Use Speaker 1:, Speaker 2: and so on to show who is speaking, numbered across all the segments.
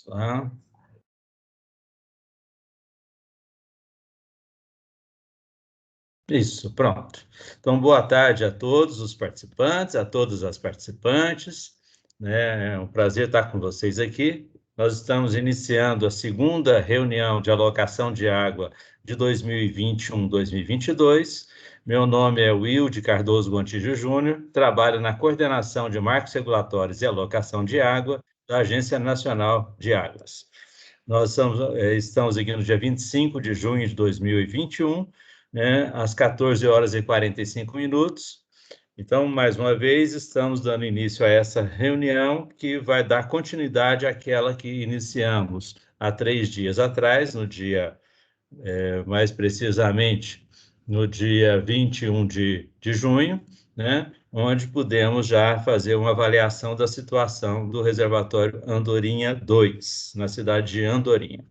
Speaker 1: Tá? Isso, pronto. Então, boa tarde a todos os participantes, a todas as participantes, né? É um prazer estar com vocês aqui. Nós estamos iniciando a segunda reunião de alocação de água de 2021-2022. Meu nome é Wilde Cardoso Gontijo Júnior, trabalho na coordenação de marcos regulatórios e alocação de água da Agência Nacional de Águas. Nós estamos aqui no dia 25 de junho de 2021, né, às 14 horas e 45 minutos. Então, mais uma vez, estamos dando início a essa reunião que vai dar continuidade àquela que iniciamos há 3 dias atrás, no dia, mais precisamente, no dia 21 de junho, né, onde pudemos já fazer uma avaliação da situação do reservatório Andorinha 2, na cidade de Andorinha.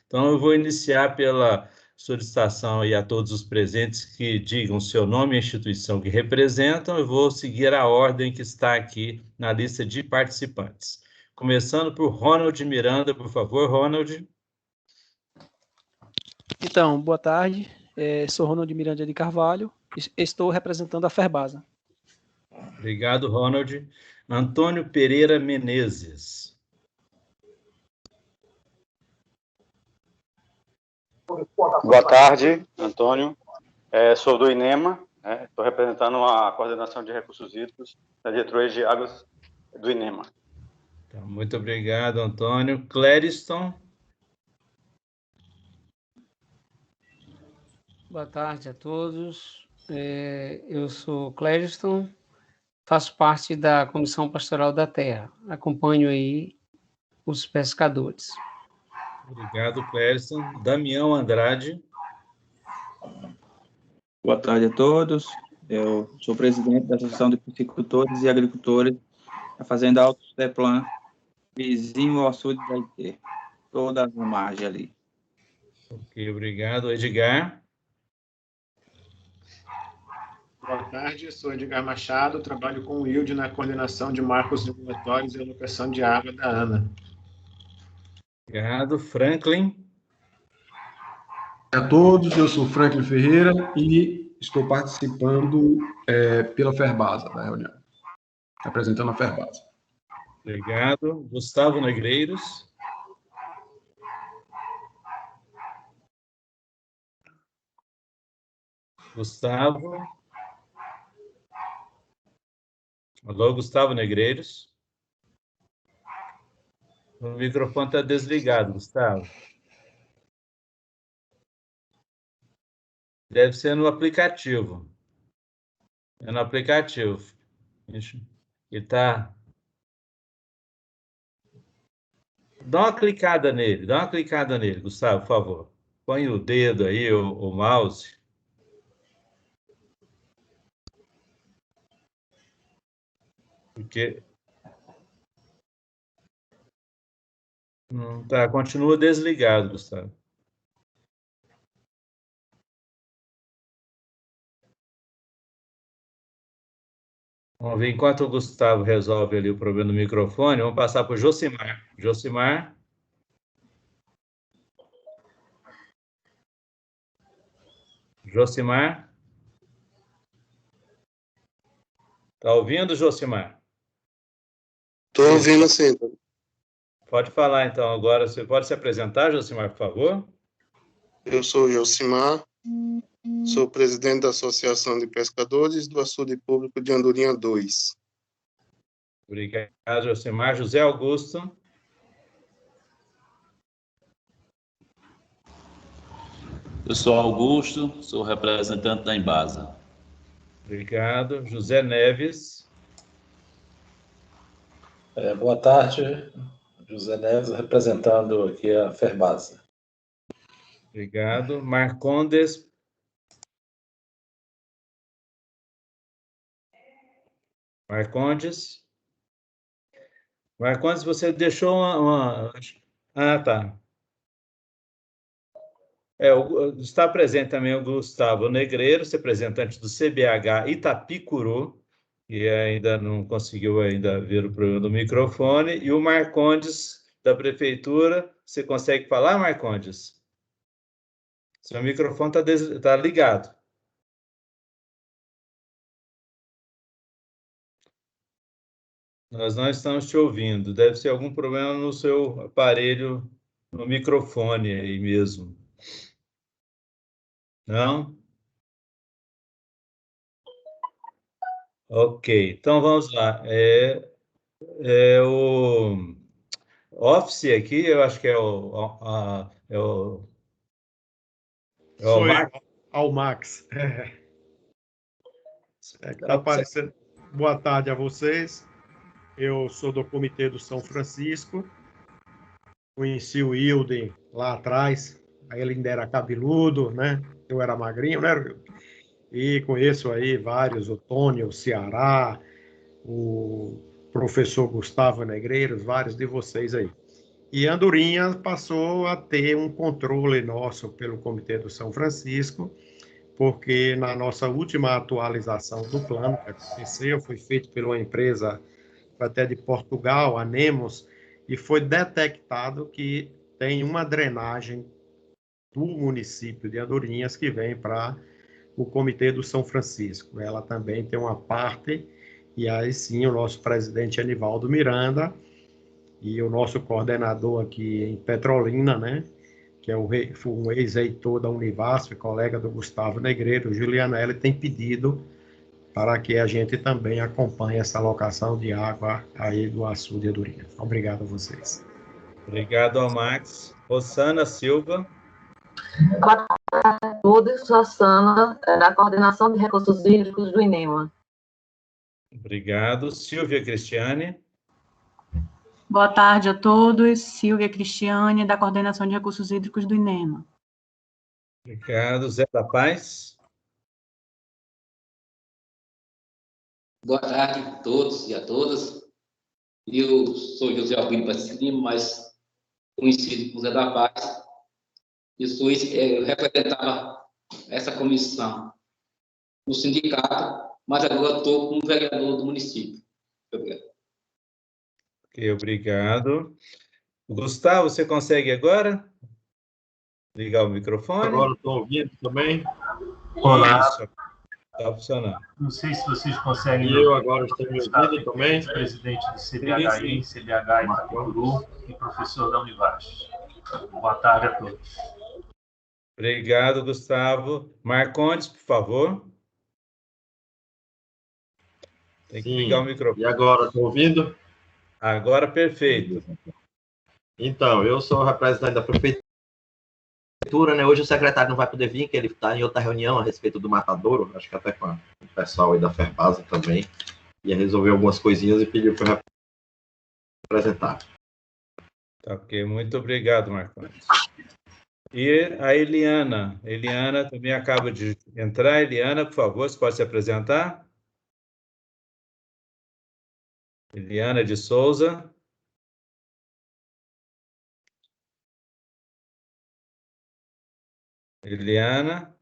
Speaker 1: Então, eu vou iniciar pela solicitação aí a todos os presentes que digam seu nome e a instituição que representam. Eu vou seguir a ordem que está aqui na lista de participantes. Começando por Ronald Miranda, por favor, Ronald.
Speaker 2: Então, boa tarde. Sou Ronald Miranda de Carvalho. Estou representando a Ferbasa.
Speaker 1: Obrigado, Ronald. Antônio Pereira Menezes.
Speaker 3: Boa tarde, Antônio. Sou do INEMA, estou representando a Coordenação de Recursos Hídricos da Diretoria de Águas do INEMA.
Speaker 1: Então, muito obrigado, Antônio. Clériston.
Speaker 4: Boa tarde a todos. Eu sou Clériston, faço parte da Comissão Pastoral da Terra. Acompanho aí os pescadores.
Speaker 1: Obrigado, Clériston. Damião Andrade.
Speaker 5: Boa tarde a todos. Eu sou presidente da Associação de Piscicultores e Agricultores da Fazenda Alto Steplan, vizinho ao sul de Haiti, toda a margem ali.
Speaker 1: Ok, obrigado. Edgar.
Speaker 6: Boa tarde, sou Edgar Machado, trabalho com o Wilde na coordenação de marcos regulatórios e alocação de água da ANA.
Speaker 1: Obrigado. Franklin.
Speaker 7: A todos, eu sou Franklin Ferreira e estou participando pela Ferbasa da reunião, apresentando a Ferbasa.
Speaker 1: Obrigado. Gustavo Negreiros. Gustavo. Alô, Gustavo Negreiros. O microfone está desligado, Gustavo. Deve ser no aplicativo. É no aplicativo. Ele está... Dá uma clicada nele, Gustavo, por favor. Põe o dedo aí, o mouse. Porque... Não tá, continua desligado, Gustavo. Vamos ver, enquanto o Gustavo resolve ali o problema do microfone, vamos passar para o Josimar. Josimar. Josimar. Está ouvindo, Josimar?
Speaker 8: Estou ouvindo sim.
Speaker 1: Pode falar, então, agora. Você pode se apresentar, Josimar, por favor?
Speaker 8: Eu sou Josimar, sou presidente da Associação de Pescadores do Açude Público de Andorinha 2.
Speaker 1: Obrigado, Josimar. José Augusto.
Speaker 9: Eu sou Augusto, sou representante da Embasa.
Speaker 1: Obrigado. José Neves.
Speaker 10: Boa tarde, José Neves, representando aqui a Ferbasa.
Speaker 1: Obrigado. Marcondes. Marcondes. Marcondes, você deixou uma... Ah, tá. Está presente também o Gustavo Negreiros, representante do CBH Itapicuru, que ainda não conseguiu ainda ver o problema do microfone, e o Marcondes, da Prefeitura. Você consegue falar, Marcondes? Seu microfone está ligado. Nós não estamos te ouvindo. Deve ser algum problema no seu aparelho, no microfone aí mesmo. Não? Ok, então vamos lá. O Office aqui, eu acho que é o Max.
Speaker 11: Ao Max. Tá aparecendo. Boa tarde a vocês. Eu sou do Comitê do São Francisco. Conheci o Hilden lá atrás. Aí ele ainda era cabeludo, né? Eu era magrinho, né, Hilden? E conheço aí vários, o Tônio, o Ceará, o professor Gustavo Negreiros, vários de vocês aí. E Andorinha passou a ter um controle nosso pelo Comitê do São Francisco, porque na nossa última atualização do plano que aconteceu, foi feito por uma empresa até de Portugal, a Nemos, e foi detectado que tem uma drenagem do município de Andorinhas que vem para o Comitê do São Francisco. Ela também tem uma parte, e aí sim o nosso presidente Anivaldo Miranda e o nosso coordenador aqui em Petrolina, né, que é um ex-reitor da Univasf, colega do Gustavo Negreiro, Julianelli, tem pedido para que a gente também acompanhe essa alocação de água aí do açude de Andorinhas. Obrigado a vocês.
Speaker 1: Obrigado ao Max. Rosana Silva.
Speaker 12: Boa tarde a todos, Rosana, da Coordenação de Recursos Hídricos do INEMA.
Speaker 1: Obrigado. Silvia Cristiane.
Speaker 13: Boa tarde a todos, Silvia Cristiane, da Coordenação de Recursos Hídricos do INEMA.
Speaker 1: Obrigado. Zé da Paz.
Speaker 14: Boa tarde a todos e a todas. Eu sou José Albino Batista Lima, mas conhecido por Zé da Paz. Eu representava essa comissão no sindicato, mas agora estou como vereador do município. Obrigado.
Speaker 1: Ok, obrigado. Gustavo, você consegue agora ligar o microfone?
Speaker 11: Agora estou ouvindo também.
Speaker 1: Olá. Está funcionando.
Speaker 15: Não sei se vocês conseguem...
Speaker 11: E eu agora estou me ouvindo também.
Speaker 15: Presidente do CBHI, CBH Itapicuru e professor da Univasf. Boa tarde a todos.
Speaker 1: Obrigado, Gustavo. Marcondes, por favor. Tem que ligar o microfone.
Speaker 11: E agora, estou ouvindo?
Speaker 1: Agora, perfeito.
Speaker 16: Então, eu sou o representante da Prefeitura, né? Hoje o secretário não vai poder vir, que ele está em outra reunião a respeito do matadouro, acho que até com o pessoal aí da Ferbasa também, ia resolver algumas coisinhas e pediu para apresentar.
Speaker 1: Tá, ok, muito obrigado, Marcondes. E a Eliana. Eliana também acaba de entrar. Eliana, por favor, você pode se apresentar? Eliana de Souza. Eliana.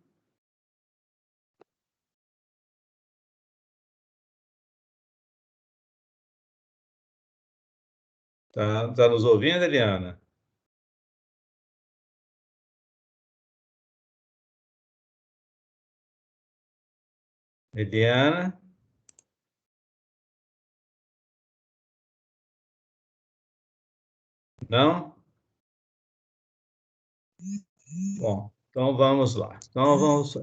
Speaker 1: Tá nos ouvindo, Eliana? Eliana? Não? Bom, então vamos lá. Então vamos...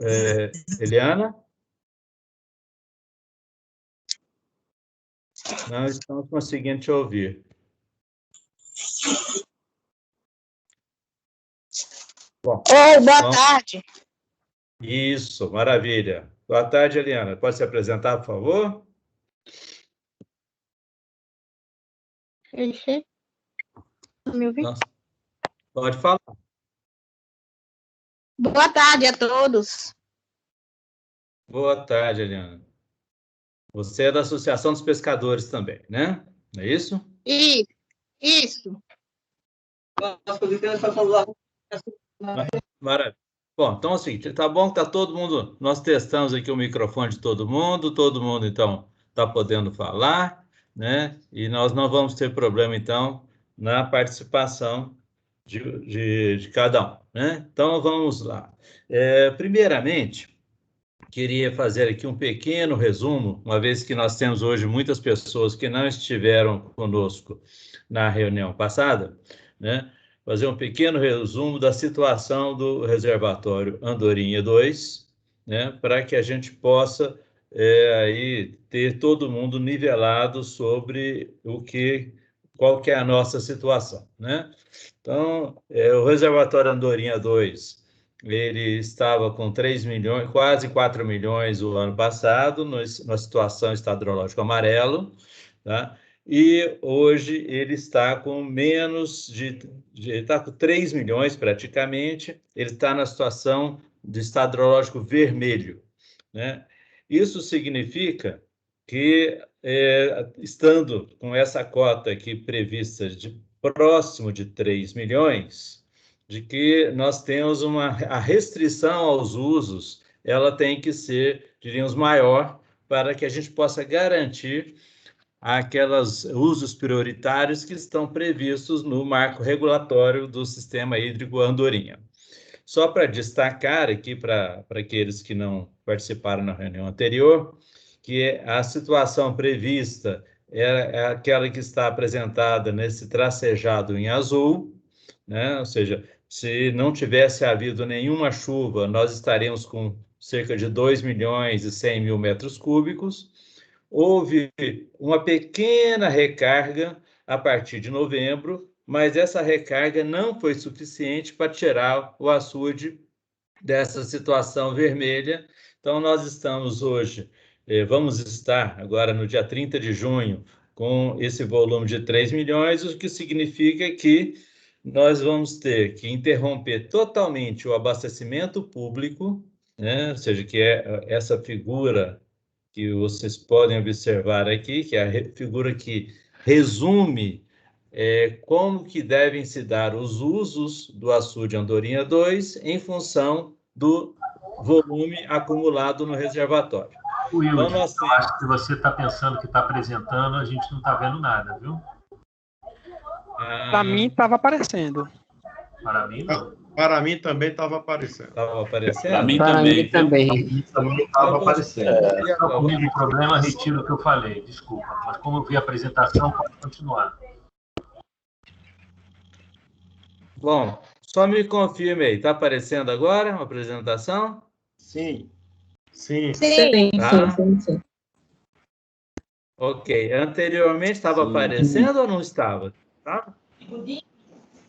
Speaker 1: Eliana? Não estamos conseguindo te ouvir. Bom,
Speaker 17: oi, boa tarde.
Speaker 1: Isso, maravilha. Boa tarde, Eliana. Pode se apresentar, por favor?
Speaker 17: Me ouviu?
Speaker 1: Pode falar.
Speaker 17: Boa tarde a todos.
Speaker 1: Boa tarde, Eliana. Você é da Associação dos Pescadores também, né? Não é isso?
Speaker 17: Isso.
Speaker 1: Maravilha. Bom, então é o seguinte, tá bom que tá todo mundo, nós testamos aqui o microfone de todo mundo, então, está podendo falar, né? E nós não vamos ter problema, então, na participação de cada um, né? Então, vamos lá. Primeiramente, queria fazer aqui um pequeno resumo, uma vez que nós temos hoje muitas pessoas que não estiveram conosco na reunião passada, né? Fazer um pequeno resumo da situação do reservatório Andorinha 2, né? Para que a gente possa aí ter todo mundo nivelado sobre qual que é a nossa situação, né? Então, o reservatório Andorinha 2, ele estava com 3 milhões, quase 4 milhões o ano passado, na situação estado hidrológico amarelo, tá? E hoje ele está com menos ele está com 3 milhões praticamente, ele está na situação de estado hidrológico vermelho, né? Isso significa que, estando com essa cota aqui prevista de próximo de 3 milhões, de que nós temos a restrição aos usos, ela tem que ser, diríamos, maior, para que a gente possa garantir aqueles usos prioritários que estão previstos no marco regulatório do Sistema Hídrico Andorinha. Só para destacar aqui para aqueles que não participaram na reunião anterior, que a situação prevista é aquela que está apresentada nesse tracejado em azul, né? Ou seja, se não tivesse havido nenhuma chuva, nós estaríamos com cerca de 2 milhões e 100 mil metros cúbicos. Houve uma pequena recarga a partir de novembro, mas essa recarga não foi suficiente para tirar o açude dessa situação vermelha. Então, nós estamos hoje, vamos estar agora no dia 30 de junho, com esse volume de 3 milhões, o que significa que nós vamos ter que interromper totalmente o abastecimento público, né? Ou seja, que é essa figura que vocês podem observar aqui, que é a figura que resume como que devem se dar os usos do açude Andorinha 2 em função do volume acumulado no reservatório.
Speaker 15: Wilde, então, eu acho que você está pensando que está apresentando, a gente não está vendo nada, viu?
Speaker 2: Para mim estava aparecendo.
Speaker 15: Para mim não.
Speaker 11: Para mim também estava aparecendo.
Speaker 1: Estava aparecendo?
Speaker 9: Para mim também. Também estava aparecendo.
Speaker 15: Se está comigo o problema, retiro o que eu falei, desculpa. Mas como eu vi a apresentação, pode continuar.
Speaker 1: Bom, só me confirme aí, está aparecendo agora uma apresentação?
Speaker 11: Sim. Sim.
Speaker 1: Tá? Sim. Ok. Anteriormente estava aparecendo ou não estava? Tá?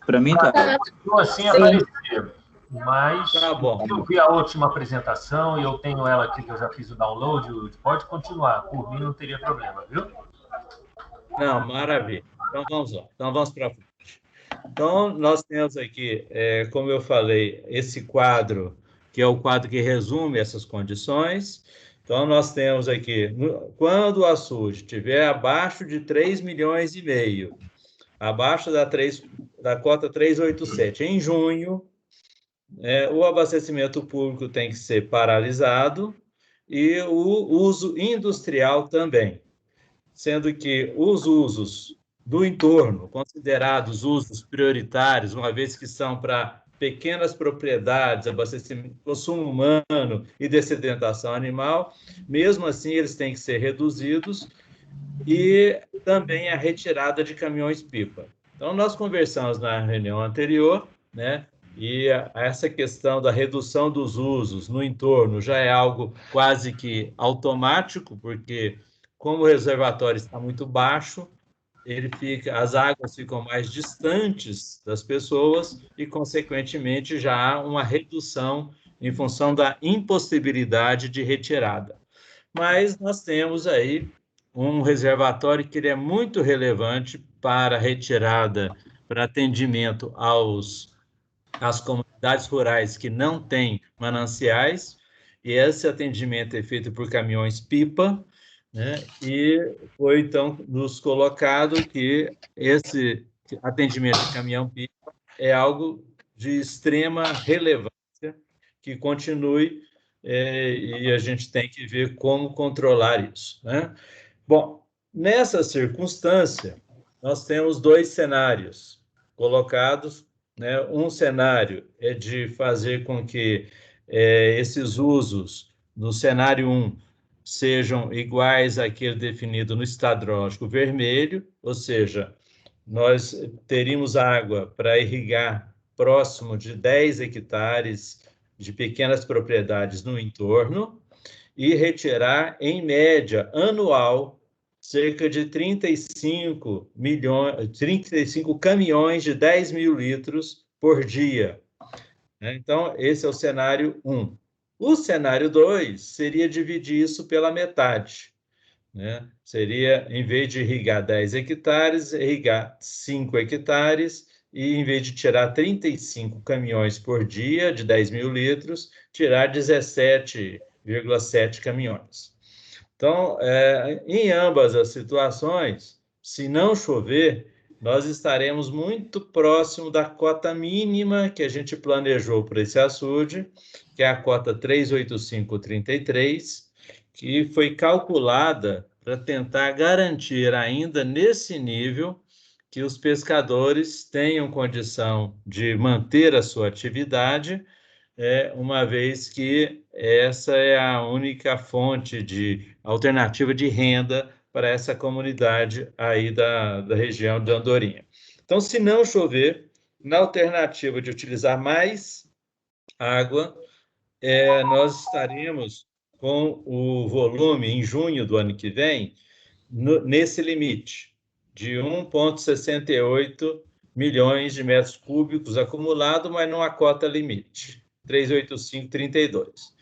Speaker 5: Para mim está.
Speaker 15: Assim apareceu. Mas
Speaker 1: tá bom.
Speaker 15: Eu vi a última apresentação e eu tenho ela aqui que eu já fiz o download. Pode continuar. Por mim não teria problema, viu?
Speaker 1: Não, maravilha. Então vamos lá. Então vamos para frente. Então nós temos aqui, como eu falei, esse quadro, que é o quadro que resume essas condições. Então nós temos aqui, quando o açude estiver abaixo de 3 milhões e meio, abaixo da cota 387, em junho, o abastecimento público tem que ser paralisado e o uso industrial também, sendo que os usos do entorno, considerados usos prioritários, uma vez que são para pequenas propriedades, abastecimento, consumo humano e dessedentação animal, mesmo assim eles têm que ser reduzidos, e também a retirada de caminhões-pipa. Então, nós conversamos na reunião anterior, né? E essa questão da redução dos usos no entorno já é algo quase que automático, porque como o reservatório está muito baixo, as águas ficam mais distantes das pessoas e, consequentemente, já há uma redução em função da impossibilidade de retirada. Mas nós temos aí um reservatório que ele é muito relevante para retirada, para atendimento às comunidades rurais que não têm mananciais, e esse atendimento é feito por caminhões-pipa, né? E foi, então, nos colocado que esse atendimento de caminhão-pipa é algo de extrema relevância, que continue, e a gente tem que ver como controlar isso, né? Bom, nessa circunstância, nós temos dois cenários colocados, né? Um cenário é de fazer com que esses usos no cenário 1 sejam iguais àquele definido no estado hidrológico vermelho, ou seja, nós teríamos água para irrigar próximo de 10 hectares de pequenas propriedades no entorno e retirar, em média, anual, cerca de 35 caminhões de 10 mil litros por dia. Então, esse é o cenário 1. O cenário 2 seria dividir isso pela metade, né? Seria, em vez de irrigar 10 hectares, irrigar 5 hectares, e em vez de tirar 35 caminhões por dia de 10 mil litros, tirar 17,7 caminhões. Então, em ambas as situações, se não chover, nós estaremos muito próximo da cota mínima que a gente planejou para esse açude, que é a cota 385,33, que foi calculada para tentar garantir ainda nesse nível que os pescadores tenham condição de manter a sua atividade, uma vez que essa é a única fonte de alternativa de renda para essa comunidade aí da região de Andorinha. Então, se não chover, na alternativa de utilizar mais água, nós estaremos com o volume em junho do ano que vem nesse limite de 1,68 milhões de metros cúbicos acumulado, mas numa cota limite, 385,32.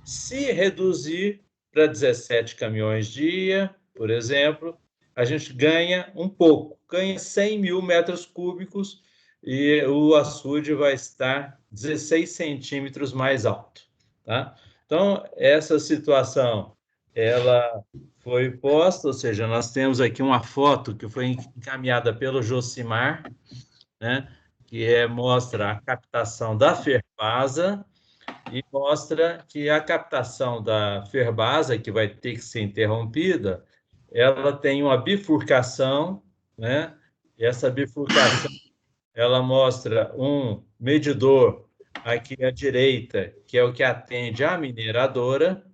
Speaker 1: Se reduzir para 17 caminhões dia, por exemplo, a gente ganha um pouco, ganha 100 mil metros cúbicos e o açude vai estar 16 centímetros mais alto. Tá? Então, essa situação, ela foi posta, ou seja, nós temos aqui uma foto que foi encaminhada pelo Josimar, né, que mostra a captação da Ferbasa e mostra que a captação da Ferbasa, que vai ter que ser interrompida, ela tem uma bifurcação, né? E essa bifurcação, ela mostra um medidor aqui à direita, que é o que atende a mineradora,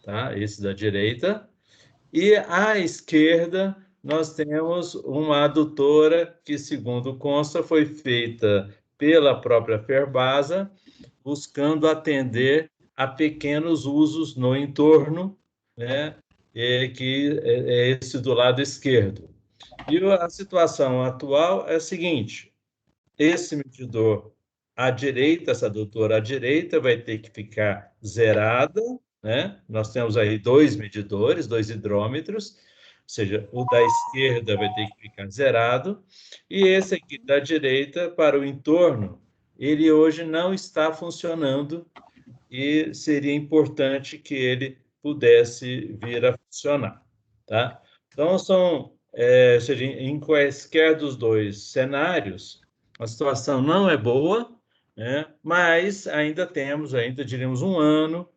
Speaker 1: tá? Esse da direita. E à esquerda, nós temos uma adutora que, segundo consta, foi feita pela própria Ferbasa, buscando atender a pequenos usos no entorno, né? Que é esse do lado esquerdo. E a situação atual é a seguinte: esse medidor à direita, essa adutora à direita, vai ter que ficar zerada, né? Nós temos aí dois medidores, dois hidrômetros, ou seja, o da esquerda vai ter que ficar zerado, e esse aqui da direita, para o entorno, ele hoje não está funcionando e seria importante que ele pudesse vir a funcionar. Tá? Então, seja, em quaisquer dos dois cenários, a situação não é boa, né? Mas ainda diríamos, um ano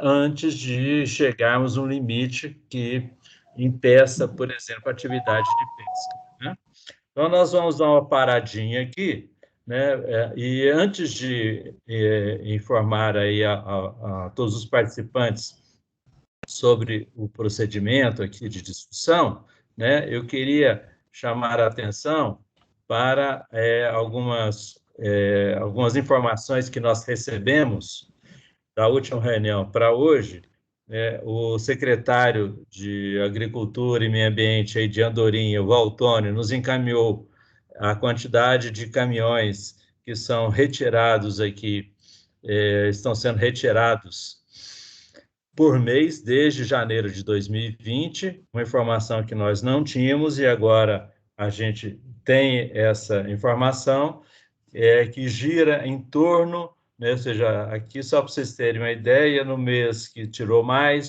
Speaker 1: antes de chegarmos a um limite que impeça, por exemplo, a atividade de pesca. Né? Então, nós vamos dar uma paradinha aqui, né? E antes de informar aí a todos os participantes sobre o procedimento aqui de discussão, né, eu queria chamar a atenção para algumas informações que nós recebemos da última reunião para hoje. O secretário de Agricultura e Meio Ambiente aí de Andorinha, o Valtônio, nos encaminhou a quantidade de caminhões que são retirados aqui, estão sendo retirados por mês desde janeiro de 2020, uma informação que nós não tínhamos e agora a gente tem essa informação, que gira em torno, né, ou seja, aqui só para vocês terem uma ideia, no mês que tirou em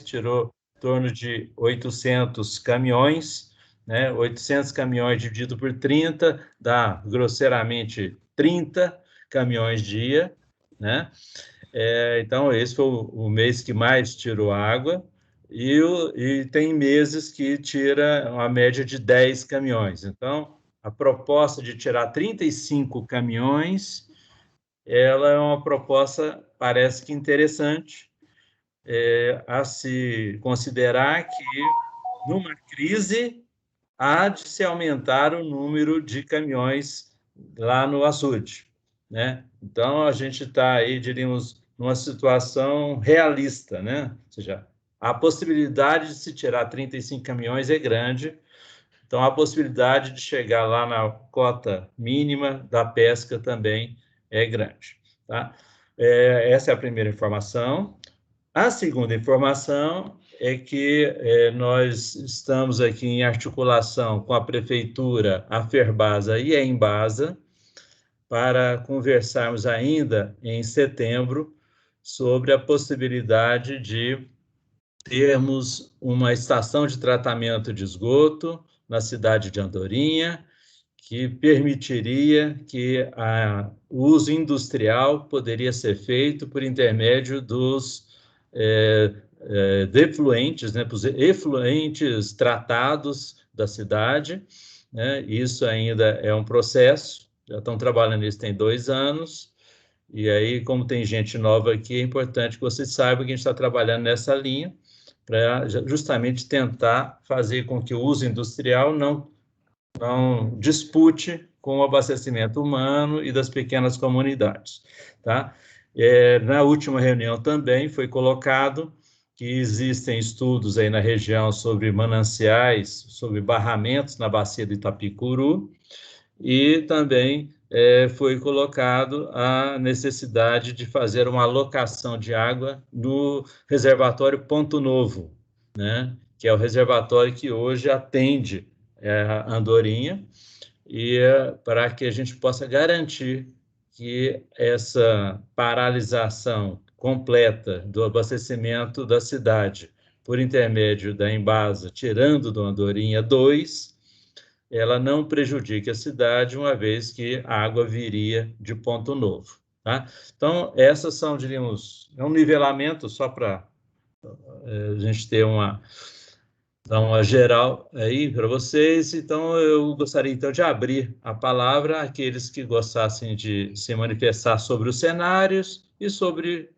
Speaker 1: torno de 800 caminhões, né, 800 caminhões dividido por 30, dá grosseiramente 30 caminhões dia, né? Então, esse foi o mês que mais tirou água. e tem meses que tira uma média de 10 caminhões. Então, a proposta de tirar 35 caminhões, ela é uma proposta, parece que interessante, a se considerar que, numa crise, há de se aumentar o número de caminhões lá no açude, né? Então, a gente está aí, diríamos, numa situação realista, né? Ou seja, a possibilidade de se tirar 35 caminhões é grande, então a possibilidade de chegar lá na cota mínima da pesca também é grande, tá? Essa é a primeira informação. A segunda informação é que nós estamos aqui em articulação com a Prefeitura, a Ferbasa e a Embasa, para conversarmos ainda em setembro sobre a possibilidade de termos uma estação de tratamento de esgoto na cidade de Andorinha, que permitiria que o uso industrial poderia ser feito por intermédio dos defluentes, né, os efluentes tratados da cidade, né? Isso ainda é um processo, já estão trabalhando nisso tem 2 anos, e aí, como tem gente nova aqui, é importante que vocês saibam que a gente está trabalhando nessa linha, para justamente tentar fazer com que o uso industrial não dispute com o abastecimento humano e das pequenas comunidades, tá? Na última reunião também foi colocado que existem estudos aí na região sobre mananciais, sobre barramentos na bacia do Itapicuru, e também foi colocado a necessidade de fazer uma alocação de água no reservatório Ponto Novo, né? Que é o reservatório que hoje atende a Andorinha, e para que a gente possa garantir que essa paralisação completa do abastecimento da cidade por intermédio da Embasa, tirando do Andorinha 2, ela não prejudique a cidade, uma vez que a água viria de Ponto Novo, tá? Então, essas são, diríamos, um nivelamento só para a gente ter dar uma geral aí para vocês. Então, eu gostaria, então, de abrir a palavra àqueles que gostassem de se manifestar sobre os cenários e sobre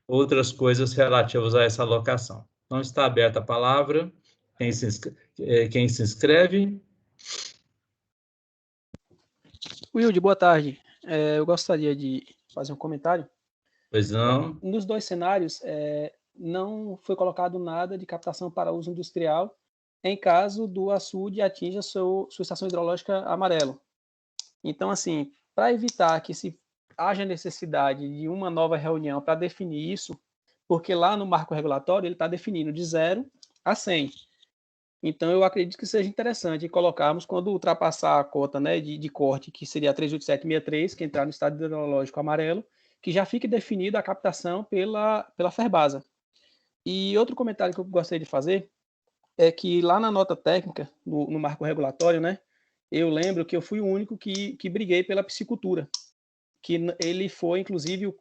Speaker 1: outras coisas relativas a essa alocação. Então, está aberta a palavra. Quem se inscreve?
Speaker 2: Wilde, boa tarde. Eu gostaria de fazer um comentário.
Speaker 1: Pois não.
Speaker 2: Nos 2 cenários, não foi colocado nada de captação para uso industrial em caso do açude atinja sua estação hidrológica amarelo. Então, assim, para evitar que se haja necessidade de uma nova reunião para definir isso, porque lá no marco regulatório ele está definindo de 0 a 100. Então, eu acredito que seja interessante colocarmos, quando ultrapassar a cota, né, de corte, que seria 38763, que entrar no estado hidrológico amarelo, que já fique definido a captação pela Ferbasa. E outro comentário que eu gostaria de fazer é que lá na nota técnica, no marco regulatório, né, eu lembro que eu fui o único que briguei pela piscicultura, que ele foi, inclusive,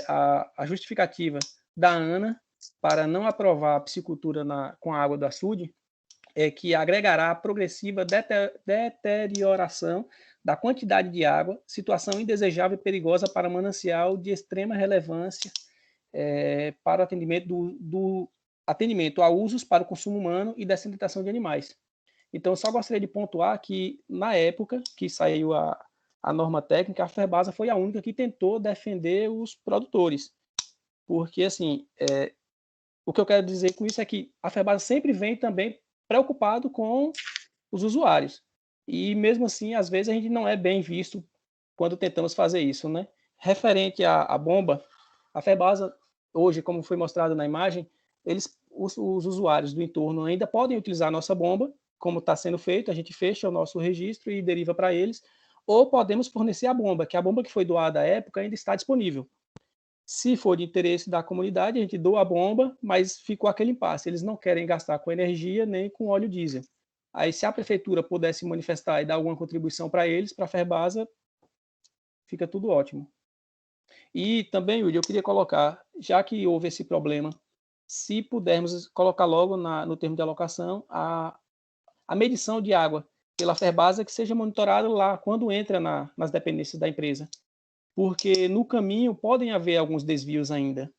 Speaker 2: a justificativa da ANA para não aprovar a piscicultura com a água do açude, é que agregará a progressiva deterioração da quantidade de água, situação indesejável e perigosa para manancial de extrema relevância para o atendimento a usos para o consumo humano e dessalinização de animais. Então, eu só gostaria de pontuar que, na época que saiu a norma técnica, a Ferbasa foi a única que tentou defender os produtores. Porque, assim, o que eu quero dizer com isso é que a Ferbasa sempre vem também preocupado com os usuários. E, mesmo assim, às vezes a gente não é bem visto quando tentamos fazer isso, né? Referente à bomba, a Ferbasa, hoje, como foi mostrado na imagem, os usuários do entorno ainda podem utilizar a nossa bomba, como está sendo feito, a gente fecha o nosso registro e deriva para eles, ou podemos fornecer a bomba, que a bomba que foi doada à época ainda está disponível. Se for de interesse da comunidade, a gente doa a bomba, mas ficou aquele impasse. Eles não querem gastar com energia nem com óleo diesel. Aí, se a prefeitura pudesse manifestar e dar alguma contribuição para eles, para a Ferbasa, fica tudo ótimo. E também, Yuri, eu queria colocar, já que houve esse problema se pudermos colocar logo no termo de alocação a medição de água pela Ferbasa, que seja monitorado lá quando entra nas dependências da empresa, porque no caminho podem haver alguns desvios ainda.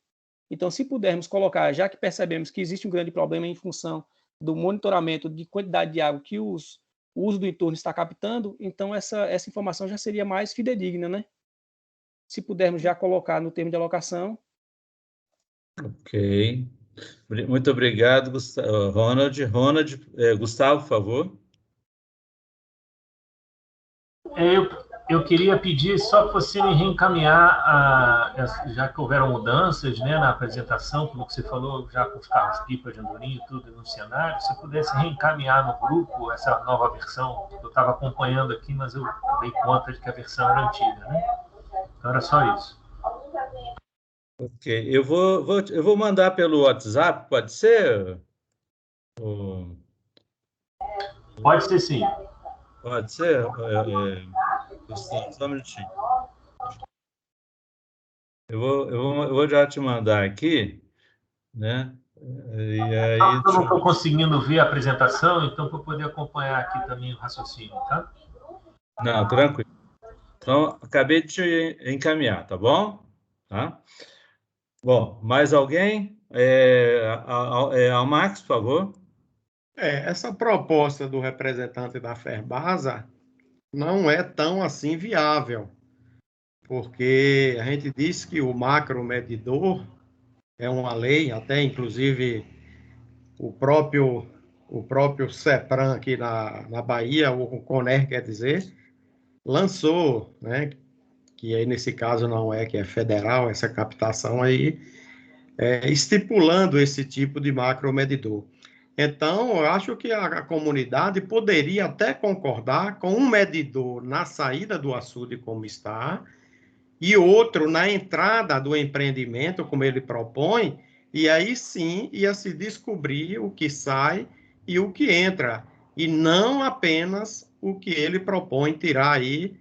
Speaker 2: Então, se pudermos colocar, já que percebemos que existe um grande problema em função do monitoramento de quantidade de água que o uso do entorno está captando, então essa informação já seria mais fidedigna, né? Se pudermos já colocar no termo de alocação.
Speaker 1: Ok. Muito obrigado, Ronald. Gustavo, por favor.
Speaker 15: Eu queria pedir só que você me reencaminhar, já que houveram mudanças, né, na apresentação, como você falou, já com os carros-pipa de Andorinha e tudo no cenário, se pudesse reencaminhar no grupo essa nova versão. Eu estava acompanhando aqui, mas eu dei conta de que a versão era antiga, né? Então era só isso.
Speaker 1: Ok. Eu vou mandar pelo WhatsApp, pode ser?
Speaker 15: Pode ser, sim.
Speaker 1: Pode ser? Só um minutinho. Eu vou já te mandar aqui, né? E aí,
Speaker 15: eu não estou conseguindo ver a apresentação, então para poder acompanhar aqui também o raciocínio, tá?
Speaker 1: Não, tranquilo. Então, acabei de te encaminhar, tá bom? Tá? Bom, mais alguém? Ao Max, por favor.
Speaker 11: Essa proposta do representante da Ferbasa não é tão assim viável, porque a gente diz que o macromedidor é uma lei, até inclusive o próprio CEPRAM aqui na Bahia, o CONER, quer dizer, lançou, né, que aí nesse caso não é, que é federal, essa captação aí, estipulando esse tipo de macromedidor. Então, eu acho que a comunidade poderia até concordar com um medidor na saída do açude, como está, e outro na entrada do empreendimento, como ele propõe, e aí sim ia se descobrir o que sai e o que entra, e não apenas o que ele propõe tirar aí,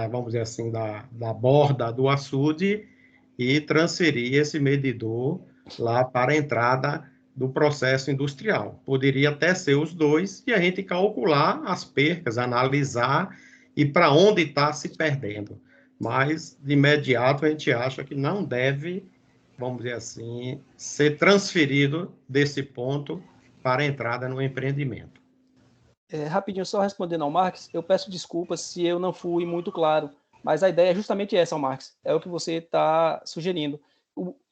Speaker 11: vamos dizer assim, da borda do açude e transferir esse medidor lá para a entrada do processo industrial. Poderia até ser os dois e a gente calcular as percas, analisar e para onde está se perdendo. Mas, de imediato, a gente acha que não deve, vamos dizer assim, ser transferido desse ponto para a entrada no empreendimento.
Speaker 2: Rapidinho, só respondendo ao Marx, eu peço desculpas se eu não fui muito claro, mas a ideia é justamente essa, Marx, é o que você está sugerindo.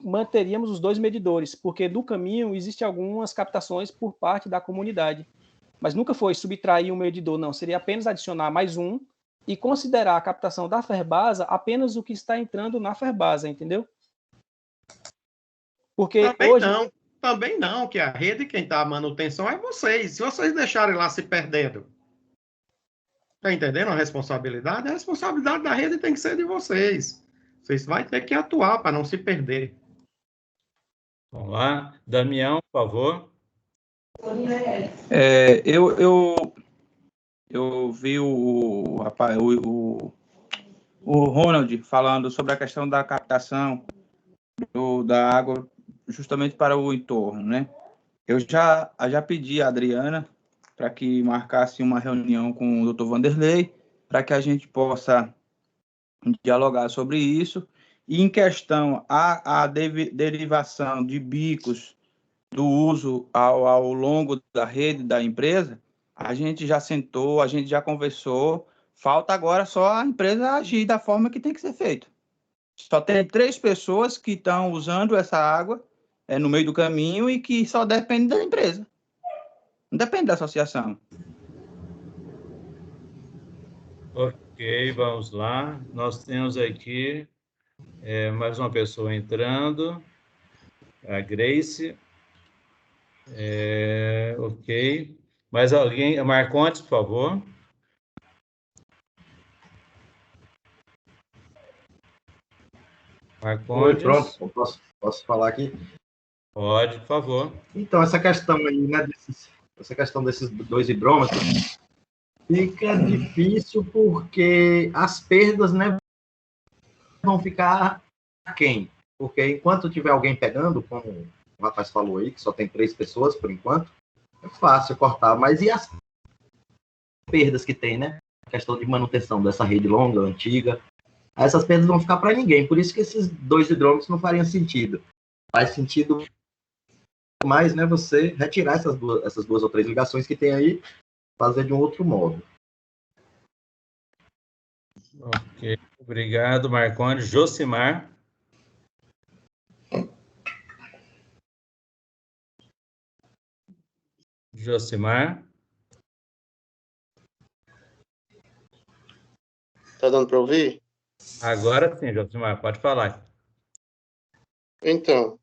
Speaker 2: Manteríamos os dois medidores, porque do caminho existem algumas captações por parte da comunidade, mas nunca foi subtrair um medidor, não, seria apenas adicionar mais um e considerar a captação da Ferbasa apenas o que está entrando na Ferbasa, entendeu? Porque
Speaker 11: Também não, que a rede, quem está a manutenção é vocês. Se vocês deixarem lá se perdendo, está entendendo a responsabilidade? A responsabilidade da rede tem que ser de vocês. Vocês vão ter que atuar para não se perder.
Speaker 1: Vamos lá. Damião, por favor.
Speaker 5: Eu vi o Ronald falando sobre a questão da captação da água justamente para o entorno, né? Eu já pedi a Adriana para que marcasse uma reunião com o Dr. Vanderlei para que a gente possa dialogar sobre isso. E em questão a derivação de bicos do uso ao longo da rede da empresa, a gente já sentou, a gente já conversou, falta agora só a empresa agir da forma que tem que ser feito. Só tem 3 pessoas que estão usando essa água no meio do caminho e que só depende da empresa. Não depende da associação.
Speaker 1: Ok, vamos lá. Nós temos aqui mais uma pessoa entrando, a Grace. Ok. Mais alguém? Marcontes, por favor.
Speaker 16: Marcontes. Oi, pronto. Posso falar aqui?
Speaker 1: Pode, por favor.
Speaker 16: Então, essa questão aí, né, essa questão desses 2 hidrômetros, fica difícil porque as perdas, né, vão ficar quem? Porque enquanto tiver alguém pegando, como o rapaz falou aí, que só tem 3 pessoas por enquanto, é fácil cortar, mas e as perdas que tem, né? A questão de manutenção dessa rede longa, antiga, essas perdas vão ficar para ninguém, por isso que esses 2 hidrômetros não fariam sentido. Faz sentido mais, né, você retirar essas duas ou 3 ligações que tem aí, fazer de um outro modo.
Speaker 1: Ok, obrigado, Marcondes. Josimar. Josimar.
Speaker 8: Tá dando para ouvir?
Speaker 1: Agora sim, Josimar, pode falar.
Speaker 8: Então,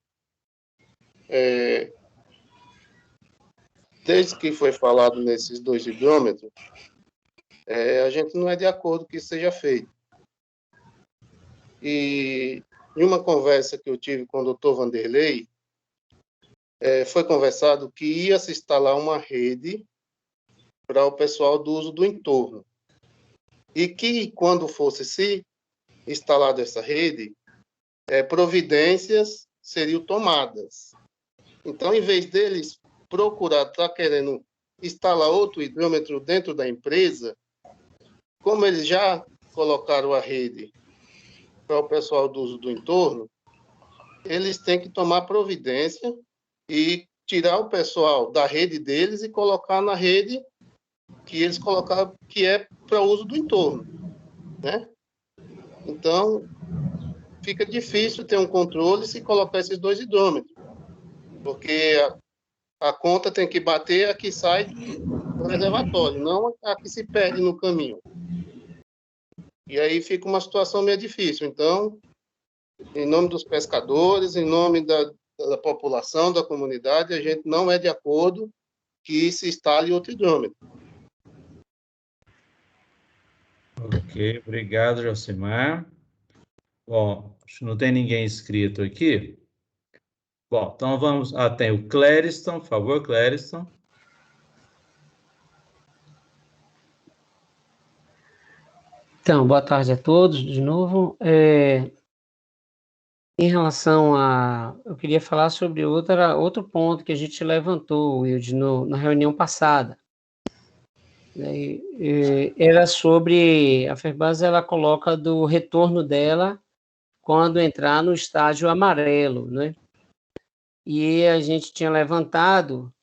Speaker 8: desde que foi falado nesses 2 hidrômetros, a gente não é de acordo que isso seja feito. E em uma conversa que eu tive com o doutor Vanderlei, foi conversado que ia se instalar uma rede para o pessoal do uso do entorno. E que, quando fosse se instalada essa rede, providências seriam tomadas. Então, em vez deles procurar, estar querendo instalar outro hidrômetro dentro da empresa, como eles já colocaram a rede para o pessoal do uso do entorno, eles têm que tomar providência e tirar o pessoal da rede deles e colocar na rede que eles colocaram, que é para uso do entorno, né? Então, fica difícil ter um controle se colocar esses 2 hidrômetros, porque a conta tem que bater a que sai do reservatório, não a que se perde no caminho. E aí fica uma situação meio difícil. Então, em nome dos pescadores, em nome da população, da comunidade, a gente não é de acordo que se instale outro hidrômetro.
Speaker 1: Ok, obrigado, Josimar. Bom, acho que não tem ninguém inscrito aqui. Bom, então vamos... tem o Clériston, por favor, Clériston.
Speaker 4: Então, boa tarde a todos, de novo. Em relação a... Eu queria falar sobre outro ponto que a gente levantou, Wilde, na reunião passada. Era sobre... A Ferbasa, ela coloca do retorno dela quando entrar no estágio amarelo, né? E a gente tinha levantado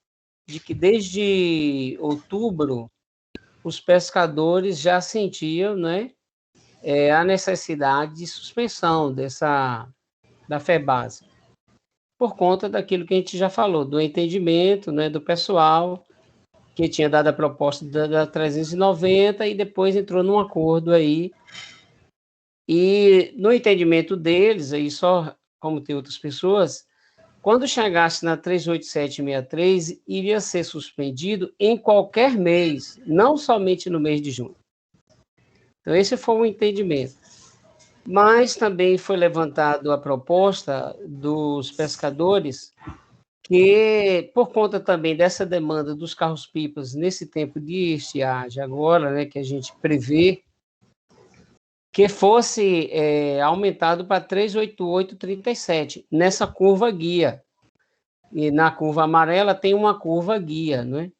Speaker 4: de que desde outubro os pescadores já sentiam, né, a necessidade de suspensão da Ferbasa, por conta daquilo que a gente já falou, do entendimento, né, do pessoal que tinha dado a proposta da 390 e depois entrou num acordo aí. E no entendimento deles, aí só como tem outras pessoas, quando chegasse na 38763, iria ser suspendido em qualquer mês, não somente no mês de junho. Então, esse foi o entendimento. Mas também foi levantado a proposta dos pescadores que, por conta também dessa demanda dos carros-pipas nesse tempo de estiagem agora, né, que a gente prevê, que fosse aumentado para 388,37, nessa curva guia. E na curva amarela tem uma curva guia, não é?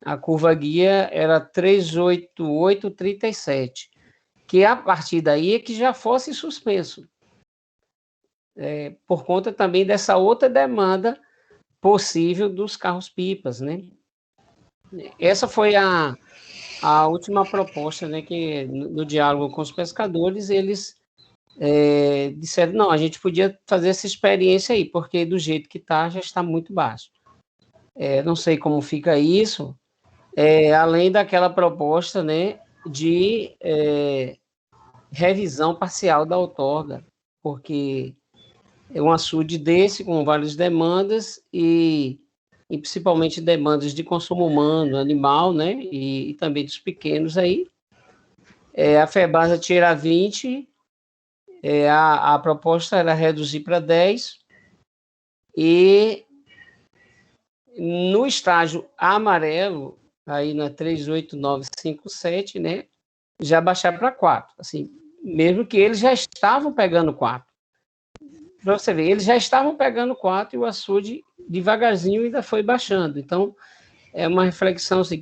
Speaker 4: A curva guia era 388,37, que a partir daí é que já fosse suspenso. Por conta também dessa outra demanda possível dos carros-pipas, né? Essa foi a última proposta, né, que no diálogo com os pescadores, eles disseram, não, a gente podia fazer essa experiência aí, porque do jeito que está, já está muito baixo. Não sei como fica isso, além daquela proposta, né, de revisão parcial da outorga, porque é um açude desse, com várias demandas, e principalmente demandas de consumo humano, animal, né, e também dos pequenos aí. A Ferbasa tira 20, a proposta era reduzir para 10, e no estágio amarelo, aí na 38957, né, já baixar para 4, assim, mesmo que eles já estavam pegando 4. Para você ver, eles já estavam pegando 4 e o açude devagarzinho ainda foi baixando. Então, é uma reflexão assim,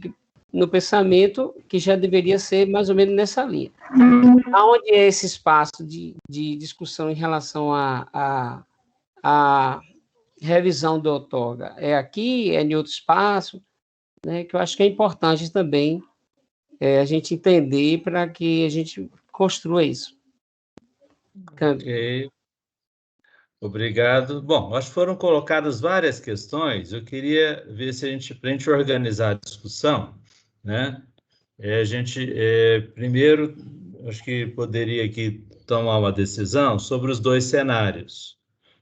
Speaker 4: no pensamento que já deveria ser mais ou menos nessa linha. Aonde é esse espaço de discussão em relação à revisão do outorga? É aqui, é em outro espaço, né, que eu acho que é importante também a gente entender para que a gente construa isso.
Speaker 1: Ok. Obrigado. Bom, acho que foram colocadas várias questões. Eu queria ver se para a gente organizar a discussão, né? Primeiro, acho que poderia aqui tomar uma decisão sobre os 2 cenários,